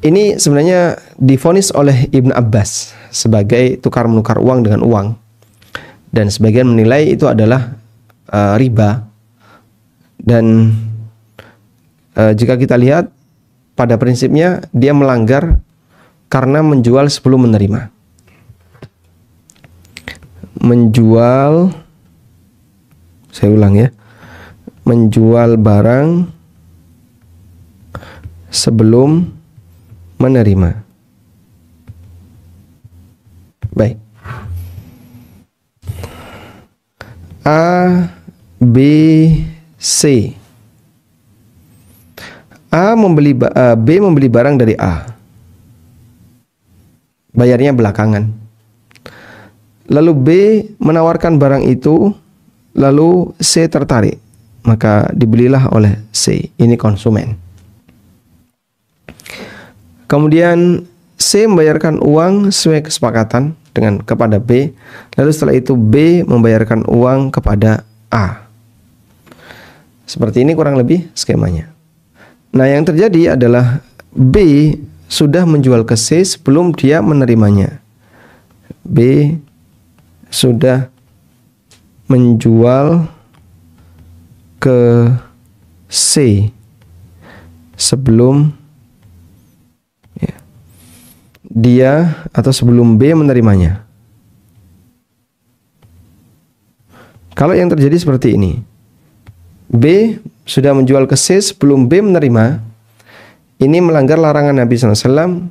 Ini sebenarnya divonis oleh Ibn Abbas sebagai tukar menukar uang dengan uang. Dan sebagian menilai itu adalah riba. Dan jika kita lihat pada prinsipnya dia melanggar karena menjual sebelum menerima. Menjual, saya ulang ya, menjual barang sebelum menerima. Baik. A, B, C. B membeli barang dari A. Bayarnya belakangan. Lalu B menawarkan barang itu, lalu C tertarik, maka dibelilah oleh C. Ini konsumen. Kemudian C membayarkan uang sesuai kesepakatan dengan kepada B, lalu setelah itu B membayarkan uang kepada A. Seperti ini kurang lebih skemanya. Nah, yang terjadi adalah B sudah menjual ke C sebelum dia menerimanya. B sudah menjual ke C sebelum dia atau sebelum B menerimanya. Kalau yang terjadi seperti ini, B sudah menjual ke C sebelum B menerima, ini melanggar larangan Nabi SAW.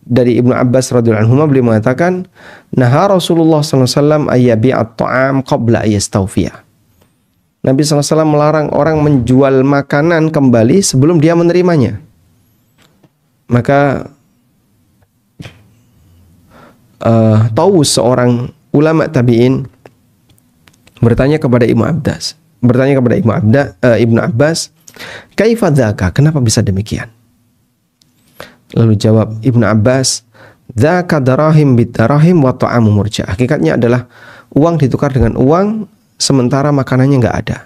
Dari Ibnu Abbas radhiyallahu anhu beliau mengatakan, "Naha Rasulullah SAW ayyabi'at ta'am qabla ayastawfiya." Nabi SAW melarang orang menjual makanan kembali sebelum dia menerimanya. Maka Tawus, seorang ulama tabi'in, bertanya kepada Ibnu Abbas, "Kaifa dzaka? Kenapa bisa demikian?" Lalu jawab Ibnu Abbas, "Dzaka darahim bidarahim wa ta'amu murja." Hakikatnya adalah uang ditukar dengan uang sementara makanannya nggak ada.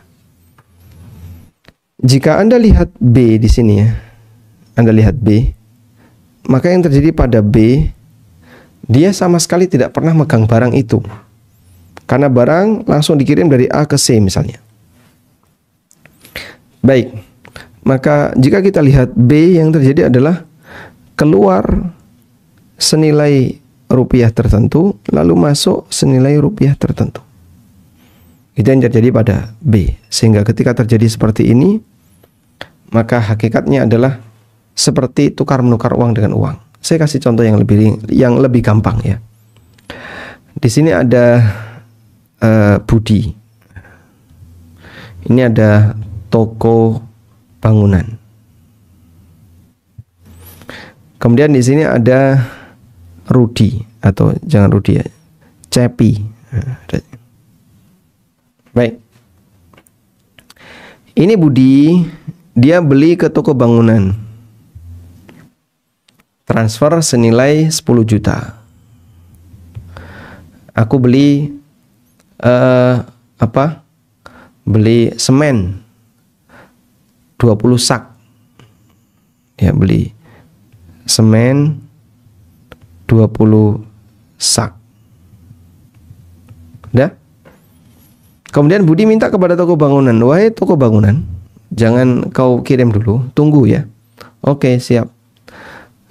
Jika Anda lihat B di sini ya, Anda lihat B, maka yang terjadi pada B, dia sama sekali tidak pernah megang barang itu. Karena barang langsung dikirim dari A ke C misalnya. Baik, maka jika kita lihat B, yang terjadi adalah keluar senilai rupiah tertentu, lalu masuk senilai rupiah tertentu. Itu yang terjadi pada B. Sehingga ketika terjadi seperti ini, maka hakikatnya adalah seperti tukar-menukar uang dengan uang. Saya kasih contoh yang lebih gampang ya. Di sini ada Budi. Ini ada toko bangunan. Kemudian di sini ada Rudi, atau jangan Rudi ya, Cepi. Baik. Ini Budi, dia beli ke toko bangunan. Transfer senilai 10 juta. Aku beli beli semen 20 sak. Ya, beli semen 20 sak. Udah? Kemudian Budi minta kepada toko bangunan, "Wahai toko bangunan, jangan kau kirim dulu, tunggu ya." Oke, siap.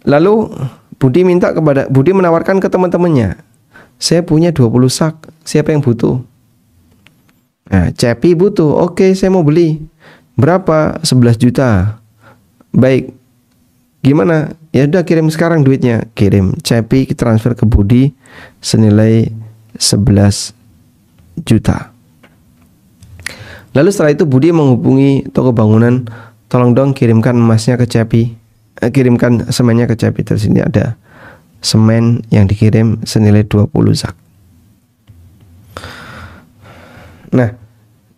Lalu Budi menawarkan ke teman-temannya, "Saya punya 20 sak, siapa yang butuh?" Nah, Cepi butuh. "Oke, saya mau beli." "Berapa?" 11 juta. "Baik. Gimana?" "Ya udah, kirim sekarang duitnya." Kirim. Cepi transfer ke Budi senilai 11 juta. Lalu setelah itu Budi menghubungi toko bangunan, "Tolong dong kirimkan emasnya ke Cepi. Kirimkan semennya ke Cepi." Terus ini ada semen yang dikirim senilai 20 sak. Nah,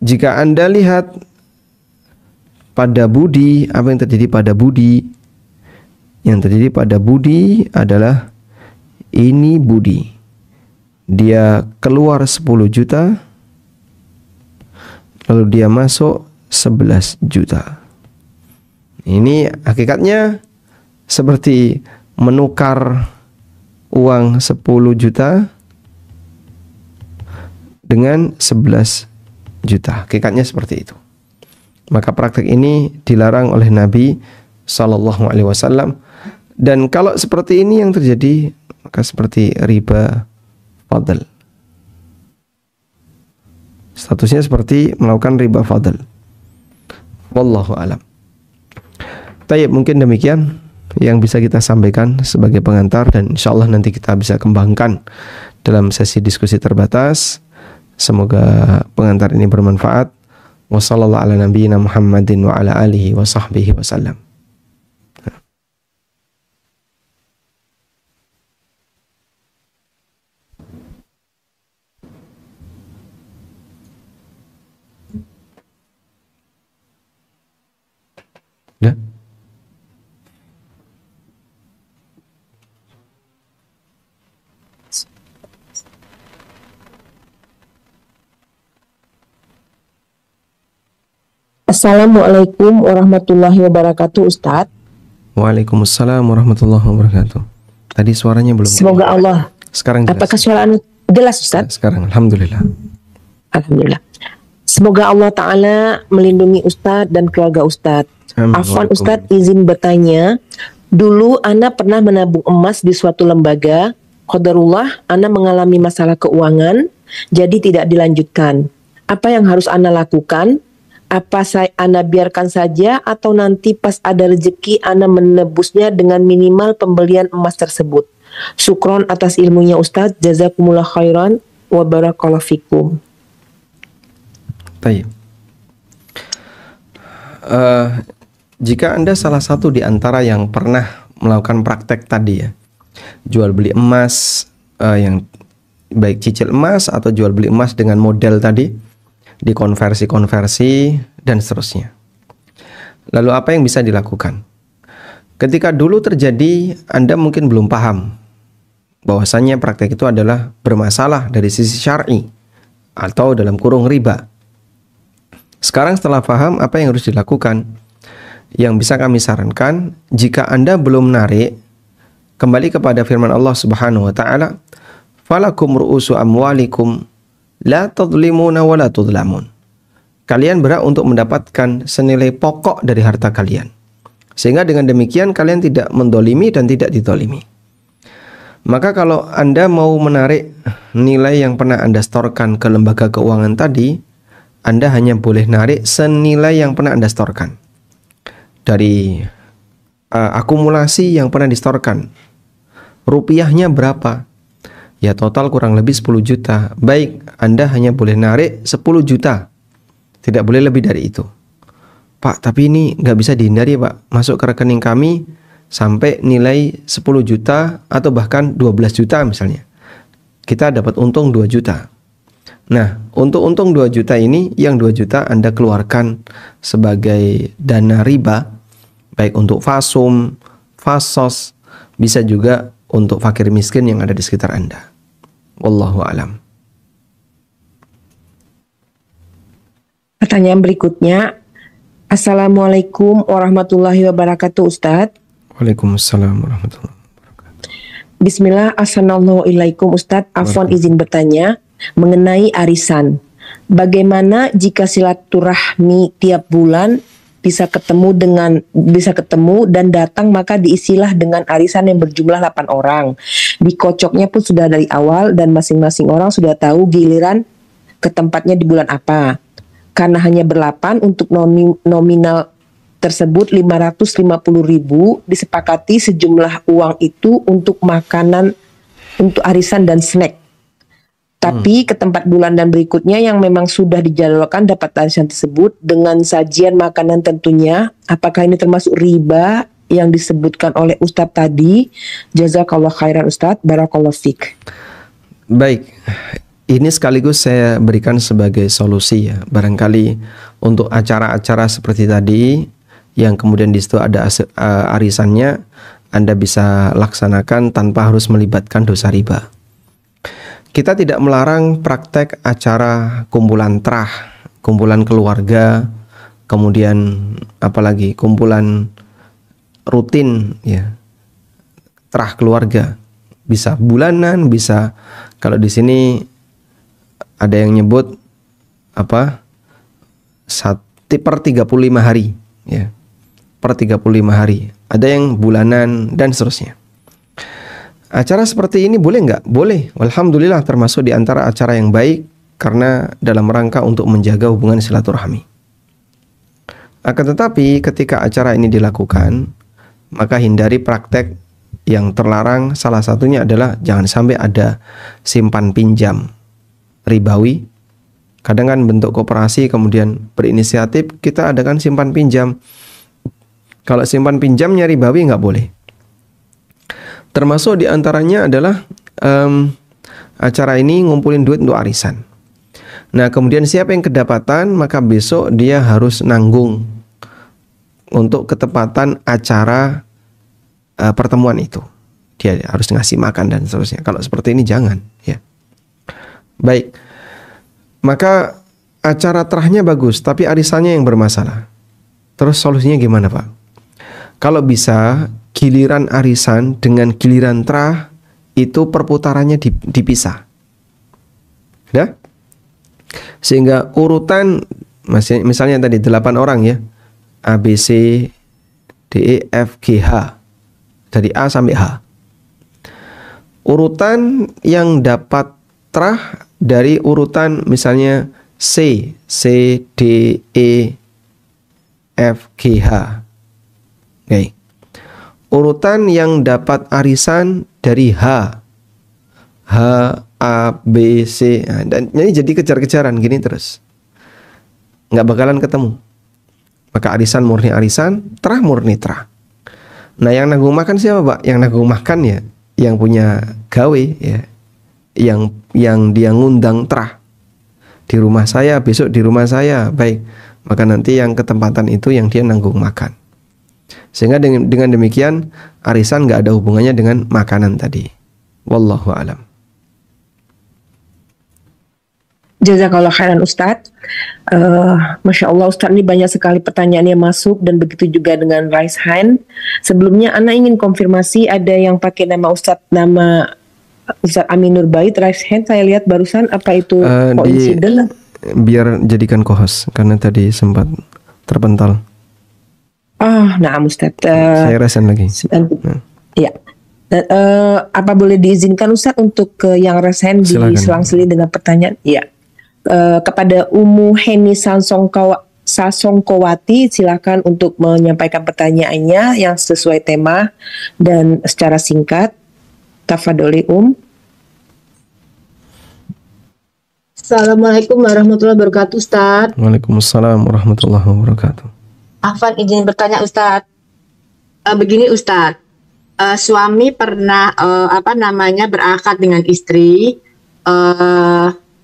jika Anda lihat pada Budi, apa yang terjadi pada Budi? Yang terjadi pada Budi adalah ini Budi. Dia keluar 10 juta, lalu dia masuk 11 juta. Ini hakikatnya seperti menukar uang 10 juta dengan 11 juta. Hakikatnya seperti itu. Maka praktek ini dilarang oleh Nabi Sallallahu Alaihi Wasallam. Dan kalau seperti ini yang terjadi, maka seperti riba fadl. Statusnya seperti melakukan riba fadl. Wallahu alam. Tayyib, mungkin demikian yang bisa kita sampaikan sebagai pengantar, dan insyaallah nanti kita bisa kembangkan dalam sesi diskusi terbatas. Semoga pengantar ini bermanfaat. Wassallallahu ala nabiyyina Muhammadin wa ala alihi wa sahbihi wasallam. Ya. Assalamualaikum warahmatullahi wabarakatuh, Ustadz. Waalaikumsalam warahmatullahi wabarakatuh. Tadi suaranya belum. Semoga Allah. Sekarang jelas. Apakah suara jelas, Ustadz? Sekarang, alhamdulillah. Alhamdulillah. Semoga Allah Ta'ala melindungi Ustadz dan keluarga Ustadz. Afwan Ustadz, izin bertanya. Dulu Ana pernah menabung emas di suatu lembaga. Qadarullah, Ana mengalami masalah keuangan, jadi tidak dilanjutkan. Apa yang harus Ana lakukan? Apa Ana biarkan saja atau nanti pas ada rezeki Ana menebusnya dengan minimal pembelian emas tersebut? Syukron atas ilmunya Ustadz. Jazakumullah khairan wa barakallahu fikum. Baik. Jika Anda salah satu di antara yang pernah melakukan praktek tadi ya, jual beli emas, yang baik cicil emas atau jual beli emas dengan model tadi, dikonversi dan seterusnya. Lalu apa yang bisa dilakukan? Ketika dulu terjadi, Anda mungkin belum paham bahwasannya praktek itu adalah bermasalah dari sisi syar'i atau dalam kurung riba. Sekarang setelah paham apa yang harus dilakukan, yang bisa kami sarankan, jika Anda belum narik, kembali kepada firman Allah Subhanahu wa taala, "Falakum ru'usu amwalikum la tadlimuna wa la tudlamun." Kalian berhak untuk mendapatkan senilai pokok dari harta kalian. Sehingga dengan demikian kalian tidak mendolimi dan tidak didolimi. Maka kalau Anda mau menarik nilai yang pernah Anda setorkan ke lembaga keuangan tadi, Anda hanya boleh narik senilai yang pernah Anda setorkan. Dari akumulasi yang pernah disetorkan, rupiahnya berapa? Ya total kurang lebih 10 juta. Baik, Anda hanya boleh narik 10 juta. Tidak boleh lebih dari itu. Pak, tapi ini nggak bisa dihindari Pak. Masuk ke rekening kami sampai nilai 10 juta atau bahkan 12 juta misalnya. Kita dapat untung 2 juta. Nah, untuk untung 2 juta ini, yang 2 juta Anda keluarkan sebagai dana riba, baik untuk fasum, fasos, bisa juga untuk fakir miskin yang ada di sekitar Anda. Wallahu alam. Pertanyaan berikutnya. Assalamualaikum warahmatullahi wabarakatuh, Ustadz. Waalaikumsalam warahmatullahi wabarakatuh. Bismillah, assalamualaikum Ustadz. Afwan izin bertanya mengenai arisan. Bagaimana jika silaturahmi tiap bulan bisa ketemu dan datang, maka diisilah dengan arisan yang berjumlah 8 orang. Dikocoknya pun sudah dari awal dan masing-masing orang sudah tahu giliran ke tempatnya di bulan apa. Karena hanya berlapan, untuk nominal tersebut 550.000, disepakati sejumlah uang itu untuk makanan, untuk arisan dan snack. Tapi ke tempat bulan dan berikutnya yang memang sudah dijadwalkan dapat arisan tersebut dengan sajian makanan tentunya. Apakah ini termasuk riba yang disebutkan oleh Ustadz tadi? Jazakallah khairan Ustadz, barakallah fik. Baik, ini sekaligus saya berikan sebagai solusi ya. Barangkali untuk acara-acara seperti tadi yang kemudian di situ ada arisannya, Anda bisa laksanakan tanpa harus melibatkan dosa riba. Kita tidak melarang praktek acara kumpulan terah, kumpulan keluarga, kemudian apalagi kumpulan rutin ya, terah keluarga. Bisa bulanan, bisa kalau di sini ada yang nyebut apa? Per 35 hari ya. Per 35 hari. Ada yang bulanan dan seterusnya. Acara seperti ini boleh nggak? Boleh. Alhamdulillah termasuk di antara acara yang baik karena dalam rangka untuk menjaga hubungan silaturahmi. Akan tetapi ketika acara ini dilakukan, maka hindari praktek yang terlarang. Salah satunya adalah jangan sampai ada simpan pinjam ribawi. Kadang kan bentuk koperasi kemudian berinisiatif kita adakan simpan pinjam. Kalau simpan pinjamnya ribawi nggak boleh. Termasuk diantaranya adalah acara ini ngumpulin duit untuk arisan. Nah kemudian siapa yang kedapatan maka besok dia harus nanggung untuk ketepatan acara pertemuan itu. Dia harus ngasih makan dan seterusnya. Kalau seperti ini jangan ya. Baik. Maka acara terahnya bagus, tapi arisannya yang bermasalah. Terus solusinya gimana, Pak? Kalau bisa, giliran arisan dengan giliran terah itu perputarannya dipisah. Ya? Sehingga urutan, misalnya tadi 8 orang ya, A, B, C, D, E, F, G, H. Dari A sampai H. Urutan yang dapat terah dari urutan misalnya C, D, E, F, G, H. Oke. Urutan yang dapat arisan dari H, A, B, C. Nah, dan ini jadi kejar-kejaran gini terus. Nggak bakalan ketemu. Maka arisan murni arisan, terah murni terah. Nah, yang nanggung makan siapa, Pak? Yang nanggung makan ya, yang punya gawe ya, yang dia ngundang terah. Di rumah saya, besok di rumah saya. Baik, maka nanti yang ketempatan itu yang dia nanggung makan. Sehingga dengan demikian arisan nggak ada hubungannya dengan makanan tadi. Wallahu alam. Jazakallah khairan Ustadz. Masya Allah Ustadz, ini banyak sekali pertanyaan yang masuk dan begitu juga dengan raise hand. Sebelumnya Ana ingin konfirmasi, ada yang pakai nama Ustadz Aminur Bait raise hand. Saya lihat barusan, apa itu koinsiden? Biar jadikan co-host karena tadi sempat terpental. Nah Ustadz. Saya raise hand lagi. Ya. Apa boleh diizinkan Ustadz untuk yang raise hand diselang-seling dengan pertanyaan? Iya. Kepada Umu Heni Sasongkowati, silakan untuk menyampaikan pertanyaannya yang sesuai tema dan secara singkat. Tafadholi Assalamualaikum warahmatullahi wabarakatuh, Ustaz. Waalaikumsalam warahmatullahi wabarakatuh. Afan izin bertanya, Ustaz. Begini, Ustaz. Suami pernah berakad dengan istri.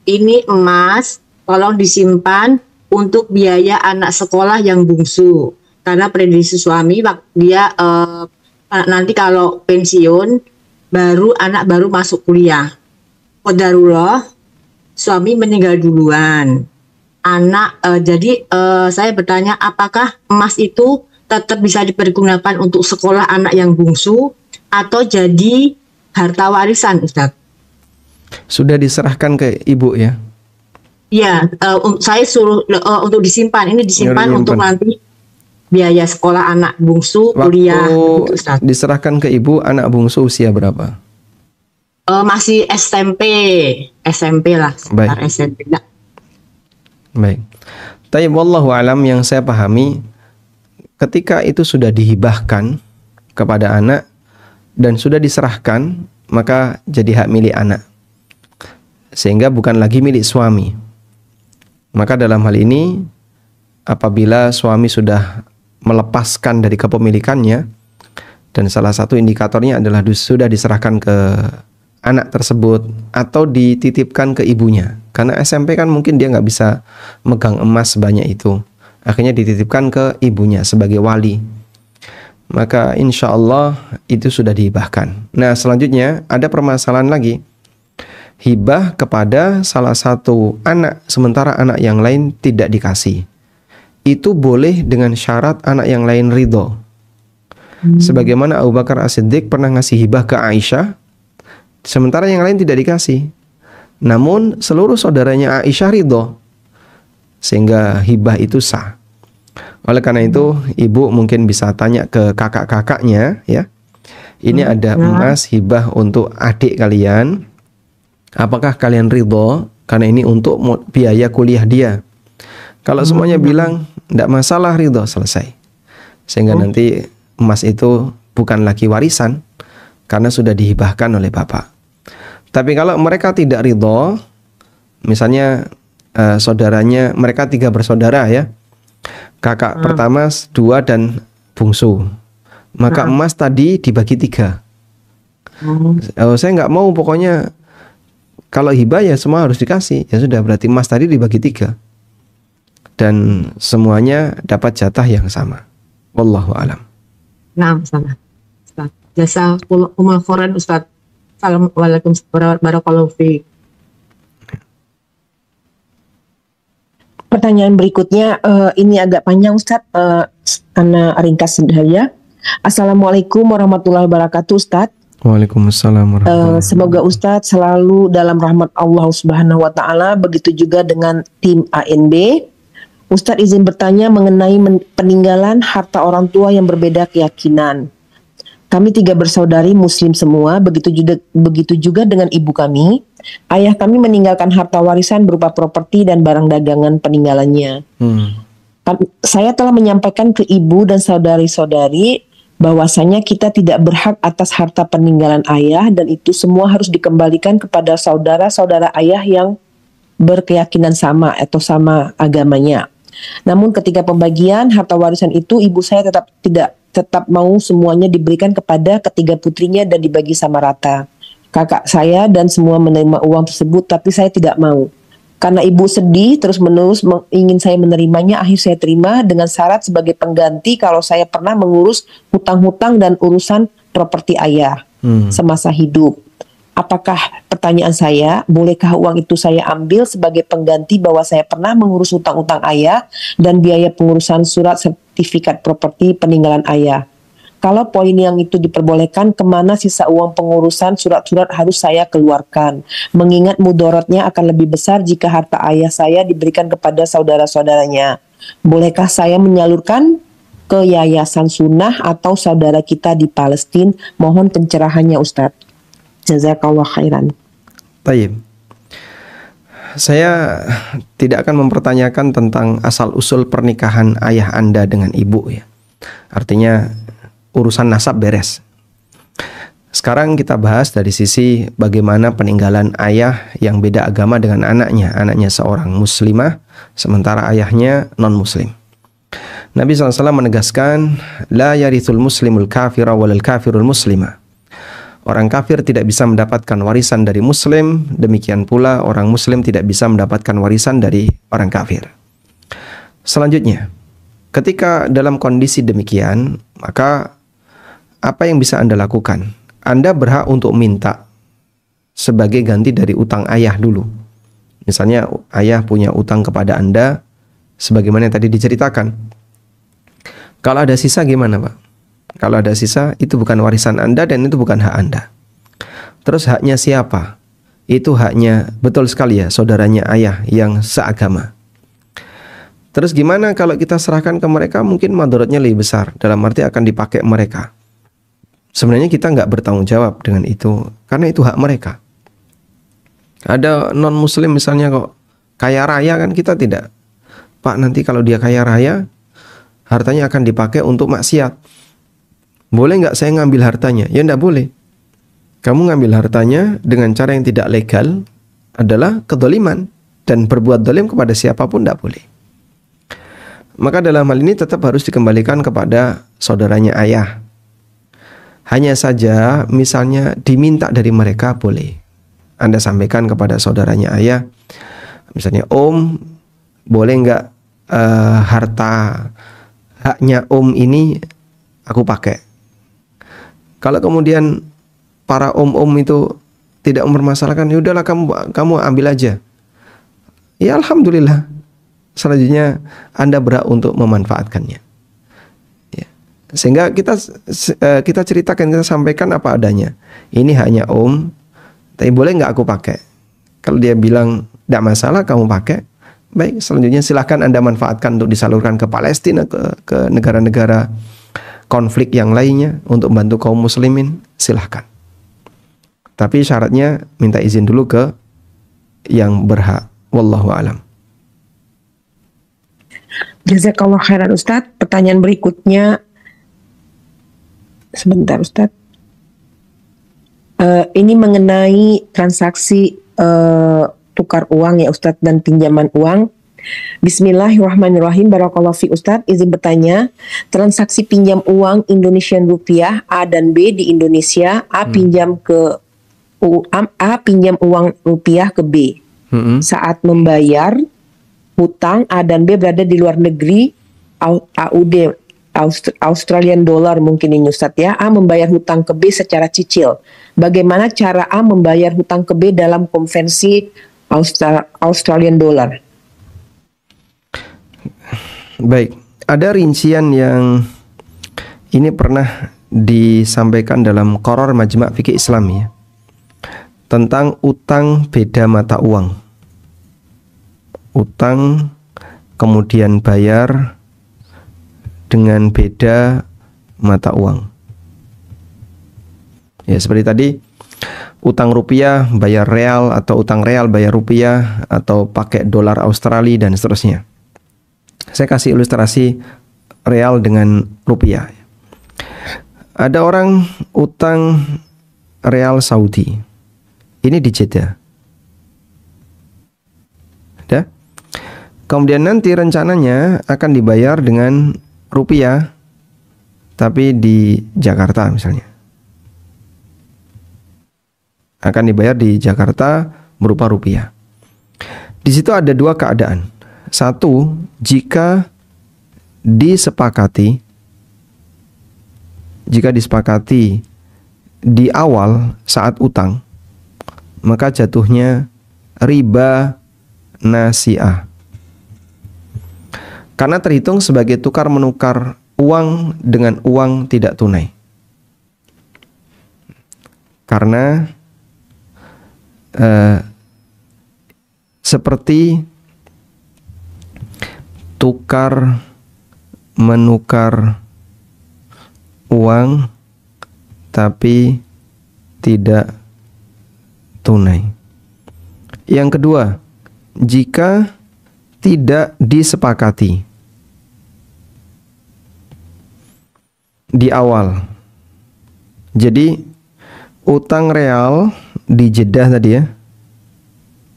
Ini emas, tolong disimpan untuk biaya anak sekolah yang bungsu. Karena prediksi suami dia nanti kalau pensiun anak baru masuk kuliah. Qadarullah, suami meninggal duluan. Jadi saya bertanya, apakah emas itu tetap bisa dipergunakan untuk sekolah anak yang bungsu atau jadi harta warisan, Ustaz? Sudah diserahkan ke ibu ya? Iya, saya suruh untuk disimpan. Ini disimpan untuk nanti biaya sekolah anak bungsu, kuliah. Waktu gitu, diserahkan ke ibu, anak bungsu usia berapa? Masih SMP lah. Baik. SMP. Baik. Tapi wallahu alam, yang saya pahami, ketika itu sudah dihibahkan kepada anak dan sudah diserahkan, maka jadi hak milik anak. Sehingga bukan lagi milik suami. Maka dalam hal ini, apabila suami sudah melepaskan dari kepemilikannya, dan salah satu indikatornya adalah sudah diserahkan ke anak tersebut atau dititipkan ke ibunya. Karena SMP kan mungkin dia nggak bisa megang emas sebanyak itu. Akhirnya dititipkan ke ibunya sebagai wali. Maka insya Allah itu sudah dihibahkan. Nah, selanjutnya ada permasalahan lagi. Hibah kepada salah satu anak, sementara anak yang lain tidak dikasih. Itu boleh dengan syarat anak yang lain ridho. Sebagaimana Abu Bakar As-Siddiq pernah ngasih hibah ke Aisyah, sementara yang lain tidak dikasih. Namun seluruh saudaranya Aisyah ridho, sehingga hibah itu sah. Oleh karena itu, ibu mungkin bisa tanya ke kakak-kakaknya, ya. Ini ada emas hibah untuk adik kalian. Apakah kalian ridho? Karena ini untuk biaya kuliah dia. Kalau semuanya bilang tidak masalah, ridho, selesai. Sehingga nanti emas itu bukan lagi warisan karena sudah dihibahkan oleh bapak. Tapi kalau mereka tidak ridho, misalnya saudaranya, mereka 3 bersaudara ya, kakak pertama 2 dan bungsu, maka emas tadi dibagi 3. Saya nggak mau, pokoknya kalau hibah ya semua harus dikasih. Ya sudah, berarti emas tadi dibagi 3 dan semuanya dapat jatah yang sama. Wallahu alam. Nah, sama. Jazakumullah khairan, Ustaz. Assalamualaikum warahmatullahi wabarakatuh. Pertanyaan berikutnya ini agak panjang Ustadz, Ana ringkas saja. Assalamualaikum warahmatullahi wabarakatuh Ustadz. Waalaikumsalam warahmatullahi Semoga Ustadz selalu dalam rahmat Allah Subhanahu wa Ta'ala. Begitu juga dengan tim ANB. Ustadz izin bertanya mengenai peninggalan harta orang tua yang berbeda keyakinan. Kami 3 bersaudari muslim semua, begitu juga dengan ibu kami. Ayah kami meninggalkan harta warisan berupa properti dan barang dagangan peninggalannya. Saya telah menyampaikan ke ibu dan saudari-saudari bahwasanya kita tidak berhak atas harta peninggalan ayah dan itu semua harus dikembalikan kepada saudara-saudara ayah yang berkeyakinan sama atau sama agamanya. Namun ketika pembagian harta warisan itu ibu saya tetap mau semuanya diberikan kepada ketiga putrinya dan dibagi sama rata. Kakak saya dan semua menerima uang tersebut, tapi saya tidak mau. Karena ibu sedih terus-menerus ingin saya menerimanya, akhir saya terima dengan syarat sebagai pengganti kalau saya pernah mengurus hutang-hutang dan urusan properti ayah semasa hidup. Apakah, pertanyaan saya, bolehkah uang itu saya ambil sebagai pengganti bahwa saya pernah mengurus hutang-hutang ayah dan biaya pengurusan surat sertifikat properti peninggalan ayah? Kalau poin yang itu diperbolehkan, kemana sisa uang pengurusan surat-surat harus saya keluarkan? Mengingat mudorotnya akan lebih besar jika harta ayah saya diberikan kepada saudara-saudaranya. Bolehkah saya menyalurkan ke Yayasan Sunnah atau saudara kita di Palestina? Mohon pencerahannya Ustadz. Jazakallah khairan. Tayyib. Saya tidak akan mempertanyakan tentang asal-usul pernikahan ayah Anda dengan ibu ya. Artinya urusan nasab beres. Sekarang kita bahas dari sisi bagaimana peninggalan ayah yang beda agama dengan anaknya. Anaknya seorang muslimah, sementara ayahnya non-muslim. Nabi SAW menegaskan, La yarithul muslimul kafira walal kafirul muslimah. Orang kafir tidak bisa mendapatkan warisan dari muslim, demikian pula orang muslim tidak bisa mendapatkan warisan dari orang kafir. Selanjutnya, ketika dalam kondisi demikian, maka apa yang bisa Anda lakukan? Anda berhak untuk minta sebagai ganti dari utang ayah dulu. Misalnya ayah punya utang kepada Anda, sebagaimana yang tadi diceritakan. Kalau ada sisa gimana Pak? Kalau ada sisa, itu bukan warisan Anda dan itu bukan hak Anda. Terus haknya siapa? Itu haknya, betul sekali ya, saudaranya ayah yang seagama. Terus gimana kalau kita serahkan ke mereka, mungkin madorotnya lebih besar, dalam arti akan dipakai mereka. Sebenarnya kita nggak bertanggung jawab dengan itu, karena itu hak mereka. Ada non-muslim misalnya kok kaya raya, kan kita tidak. Pak, nanti kalau dia kaya raya, hartanya akan dipakai untuk maksiat. Boleh nggak saya ngambil hartanya? Ya nggak boleh. Kamu ngambil hartanya dengan cara yang tidak legal adalah kedoliman. Dan berbuat dolim kepada siapapun nggak boleh. Maka dalam hal ini tetap harus dikembalikan kepada saudaranya ayah. Hanya saja misalnya diminta dari mereka boleh. Anda sampaikan kepada saudaranya ayah. Misalnya, Om, boleh nggak harta haknya Om ini aku pakai? Kalau kemudian para om-om itu tidak mempermasalahkan, ya udahlah kamu ambil aja. Ya alhamdulillah. Selanjutnya Anda berhak untuk memanfaatkannya. Ya. Sehingga kita ceritakan, kita sampaikan apa adanya. Ini haknya Om, tapi boleh nggak aku pakai? Kalau dia bilang tidak masalah, kamu pakai. Baik, selanjutnya silahkan Anda manfaatkan untuk disalurkan ke Palestina, ke negara-negara konflik yang lainnya untuk membantu kaum muslimin, silahkan. Tapi syaratnya minta izin dulu ke yang berhak. Wallahu a'lam. Jazakallah khairan Ustadz. Pertanyaan berikutnya, sebentar Ustadz. Ini mengenai transaksi tukar uang ya Ustadz dan pinjaman uang. Bismillahirrahmanirrahim. Barakallahu fi Ustadz. Izin bertanya, transaksi pinjam uang Indonesian rupiah A dan B di Indonesia, A pinjam uang rupiah ke B. Saat membayar hutang, A dan B berada di luar negeri, AUD Australian dollar mungkin ini Ustadz ya. A membayar hutang ke B secara cicil. Bagaimana cara A membayar hutang ke B dalam konvensi Australian dollar? Baik, ada rincian yang ini pernah disampaikan dalam Qaror Majma' Fikih Islam ya, tentang utang beda mata uang. Utang kemudian bayar dengan beda mata uang. Ya, seperti tadi, utang rupiah bayar real, atau utang real bayar rupiah, atau pakai dolar Australia dan seterusnya. Saya kasih ilustrasi real dengan rupiah. Ada orang utang real Saudi. Ini di Jeddah. Ada? Kemudian nanti rencananya akan dibayar dengan rupiah, tapi di Jakarta misalnya. Akan dibayar di Jakarta berupa rupiah. Di situ ada dua keadaan. Satu, jika disepakati di awal saat utang, maka jatuhnya riba nasi'ah. Karena terhitung sebagai tukar menukar uang dengan uang tidak tunai. Karena seperti tukar menukar uang tapi tidak tunai. Yang kedua, jika tidak disepakati di awal. Jadi utang real di Jeddah tadi ya.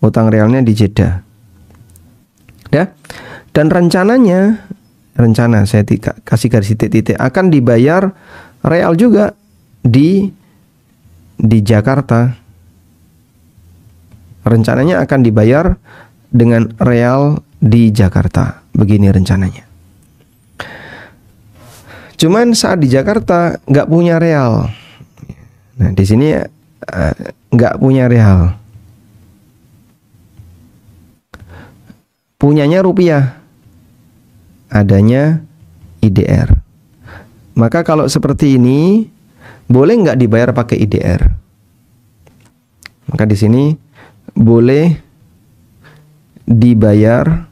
Utang realnya di Jeddah. Ya. Dan rencana saya kasih garis titik-titik, akan dibayar real juga di Jakarta. Rencananya akan dibayar dengan real di Jakarta. Begini rencananya. Cuman saat di Jakarta nggak punya real. Nah, di sini nggak punya real. Punyanya rupiah. Adanya IDR. Maka kalau seperti ini, boleh nggak dibayar pakai IDR? Maka di sini boleh dibayar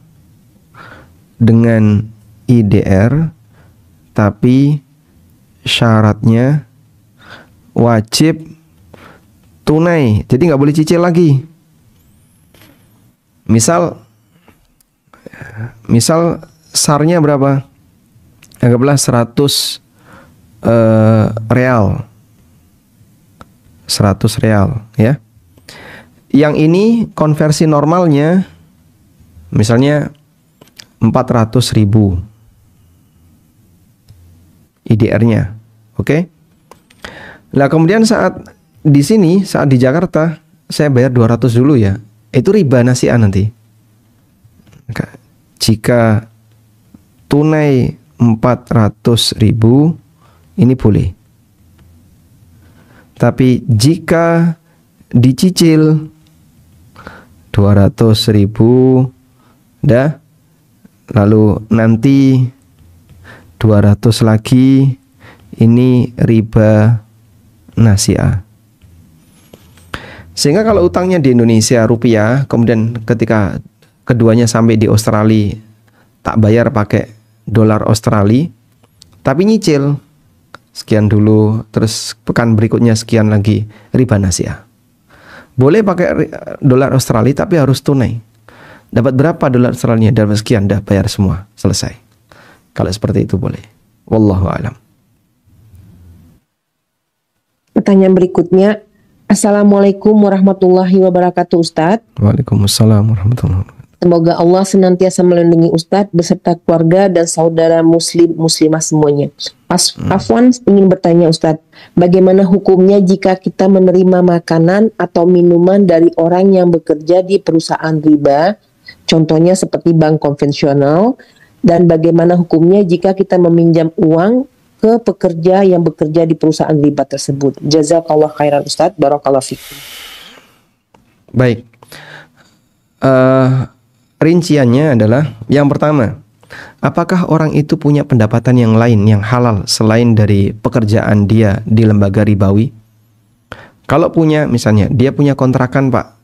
dengan IDR, tapi syaratnya wajib tunai. Jadi nggak boleh cicil lagi. Misal SAR-nya berapa? Anggaplah 100 real. 100 real ya. Yang ini konversi normalnya misalnya 400.000 IDR-nya. Oke? Nah, kemudian saat di Jakarta saya bayar 200 dulu ya. Itu riba nasi'ah nanti. Jika tunai 400.000 ini boleh. Tapi jika dicicil 200.000 dah, lalu nanti 200 lagi, ini riba nasi'ah. Sehingga kalau utangnya di Indonesia rupiah, kemudian ketika keduanya sampai di Australia tak bayar pakai dolar Australia, tapi nyicil sekian dulu, terus pekan berikutnya sekian lagi, riba nasi'ah. Boleh pakai dolar Australia tapi harus tunai. Dapat berapa dolar Australia? Dapat sekian, dah bayar semua, selesai. Kalau seperti itu boleh. Wallahu a'lam. Pertanyaan berikutnya, Assalamualaikum warahmatullahi wabarakatuh Ustadz. Waalaikumsalam warahmatullahi wabarakatuh. Semoga Allah senantiasa melindungi Ustadz beserta keluarga dan saudara muslimah semuanya. Afwan ingin bertanya Ustadz, bagaimana hukumnya jika kita menerima makanan atau minuman dari orang yang bekerja di perusahaan riba, contohnya seperti bank konvensional, dan bagaimana hukumnya jika kita meminjam uang ke pekerja yang bekerja di perusahaan riba tersebut? Jazakallah khairan Ustadz, barakallahu fikum. Baik. Rinciannya adalah yang pertama, apakah orang itu punya pendapatan yang lain yang halal selain dari pekerjaan dia di lembaga ribawi? Kalau punya, misalnya dia punya kontrakan Pak,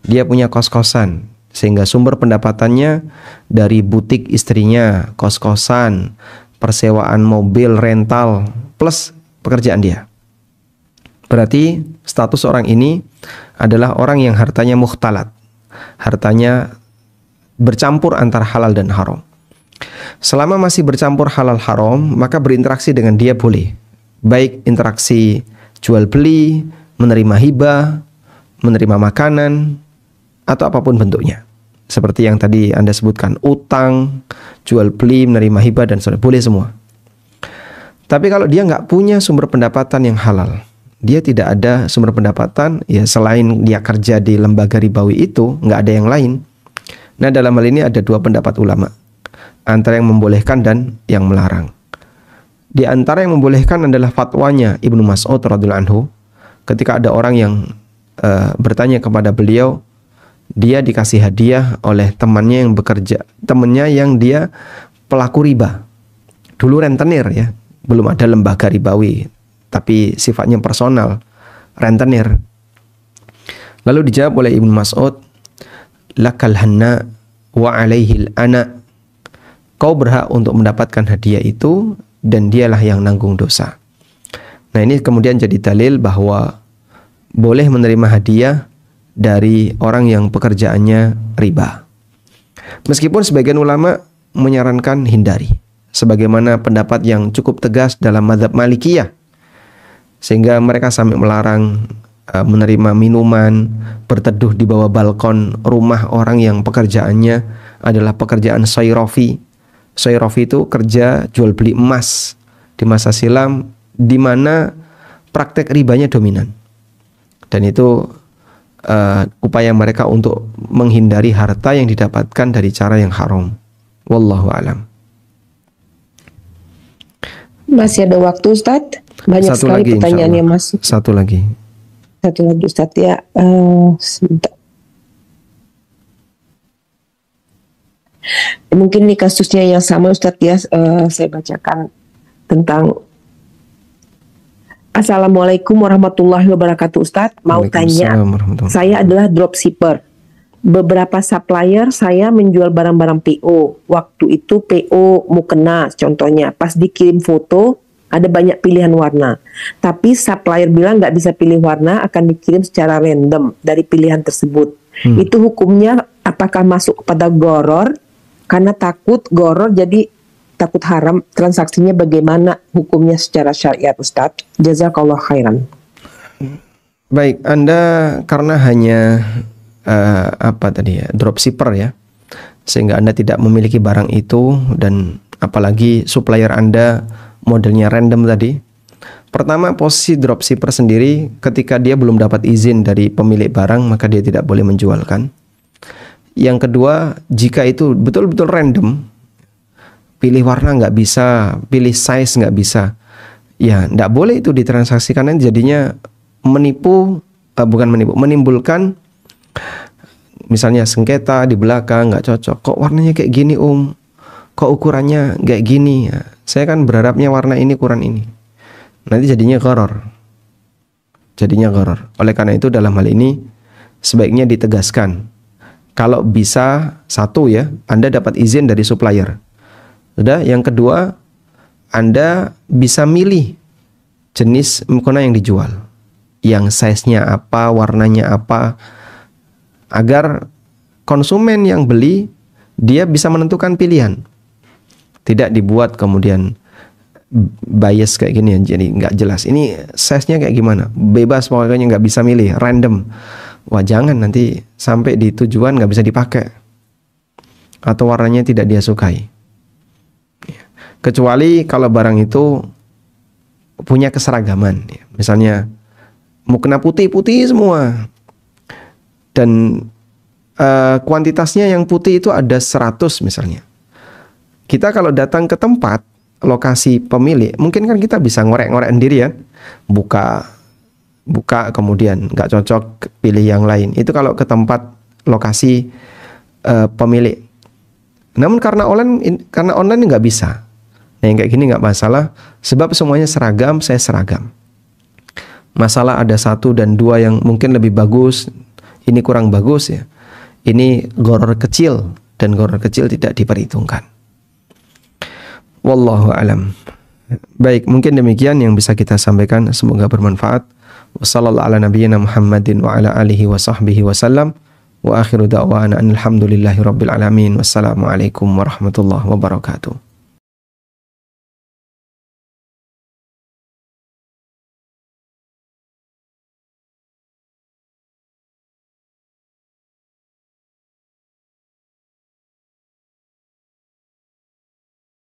dia punya kos-kosan, sehingga sumber pendapatannya dari butik istrinya, kos-kosan, persewaan mobil, rental, plus pekerjaan dia. Berarti status orang ini adalah orang yang hartanya mukhtalat, hartanya bercampur antara halal dan haram. Selama masih bercampur halal haram, maka berinteraksi dengan dia boleh. Baik interaksi jual beli, menerima hibah, menerima makanan, atau apapun bentuknya. Seperti yang tadi Anda sebutkan, utang, jual beli, menerima hibah, dan sebagainya, boleh semua. Tapi kalau dia nggak punya sumber pendapatan yang halal, dia tidak ada sumber pendapatan, ya selain dia kerja di lembaga ribawi itu, nggak ada yang lain. Nah, dalam hal ini ada dua pendapat ulama, antara yang membolehkan dan yang melarang. Di antara yang membolehkan adalah fatwanya Ibnu Mas'ud radhiyallahu anhu, ketika ada orang yang bertanya kepada beliau, dia dikasih hadiah oleh temannya yang bekerja, temannya yang dia pelaku riba. Dulu rentenir ya, belum ada lembaga ribawi, tapi sifatnya personal, rentenir. Lalu dijawab oleh Ibnu Mas'ud, lakal hanna wa alaihil ana. Kau berhak untuk mendapatkan hadiah itu dan dialah yang nanggung dosa. Nah, ini kemudian jadi dalil bahwa boleh menerima hadiah dari orang yang pekerjaannya riba. Meskipun sebagian ulama menyarankan hindari, sebagaimana pendapat yang cukup tegas dalam mazhab Malikiyah, sehingga mereka sampai melarang menerima minuman, berteduh di bawah balkon rumah orang yang pekerjaannya adalah pekerjaan sayrofi. Sayrofi itu kerja jual beli emas di masa silam, di mana praktek ribanya dominan. Dan itu upaya mereka untuk menghindari harta yang didapatkan dari cara yang haram. Wallahu a'lam. Masih ada waktu Ustadz? Banyak Satu sekali lagi, pertanyaan yang masuk. Satu lagi Ustadz ya. Sebentar. Mungkin ini kasusnya yang sama Ustadz ya. Saya bacakan tentang Assalamualaikum warahmatullahi wabarakatuh Ustadz. Mau tanya, saya adalah dropshipper. Beberapa supplier saya menjual barang-barang PO. Waktu itu PO mukena contohnya. Pas dikirim foto ada banyak pilihan warna. Tapi supplier bilang nggak bisa pilih warna, akan dikirim secara random dari pilihan tersebut. Itu hukumnya apakah masuk kepada goror? Karena takut goror jadi takut haram, transaksinya bagaimana hukumnya secara syariat Ustadz? Jazakallah khairan. Baik, Anda karena hanya dropshipper ya, sehingga Anda tidak memiliki barang itu, dan apalagi supplier Anda modelnya random tadi. Pertama, posisi dropshipper sendiri ketika dia belum dapat izin dari pemilik barang, maka dia tidak boleh menjualkan. Yang kedua, jika itu betul-betul random, pilih warna nggak bisa, pilih size nggak bisa, ya nggak boleh itu ditransaksikan, jadinya menimbulkan misalnya sengketa di belakang, nggak cocok, kok warnanya kayak gini kok ukurannya kayak gini, ya, saya kan berharapnya warna ini ukuran ini, nanti jadinya gharar. Oleh karena itu dalam hal ini sebaiknya ditegaskan, kalau bisa satu ya, Anda dapat izin dari supplier. Sudah, yang kedua, Anda bisa milih jenis mukena yang dijual, yang size-nya apa, warnanya apa, agar konsumen yang beli dia bisa menentukan pilihan, tidak dibuat kemudian bias kayak gini, jadi nggak jelas. Ini size-nya kayak gimana, bebas pokoknya, nggak bisa milih, random. Wah, jangan, nanti sampai di tujuan nggak bisa dipakai atau warnanya tidak dia sukai. Kecuali kalau barang itu punya keseragaman, misalnya mukena putih semua, dan kuantitasnya yang putih itu ada 100 misalnya. Kita kalau datang ke tempat lokasi pemilik, mungkin kan kita bisa ngorek-ngorek sendiri ya, buka kemudian nggak cocok pilih yang lain. Itu kalau ke tempat lokasi pemilik. Namun karena online nggak bisa. Nah, yang kayak gini nggak masalah, sebab semuanya seragam, saya seragam. Masalah ada 1 dan 2 yang mungkin lebih bagus, ini kurang bagus ya. Ini gharar kecil, dan gharar kecil tidak diperhitungkan. Wallahu alam. Baik, mungkin demikian yang bisa kita sampaikan, semoga bermanfaat. Wassallallahu ala nabiyyina Muhammadin wa ala alihi wa sahbihi wasallam. Wa akhiru da'wana alhamdulillahi rabbil alamin. Wassalamualaikum warahmatullahi wabarakatuh.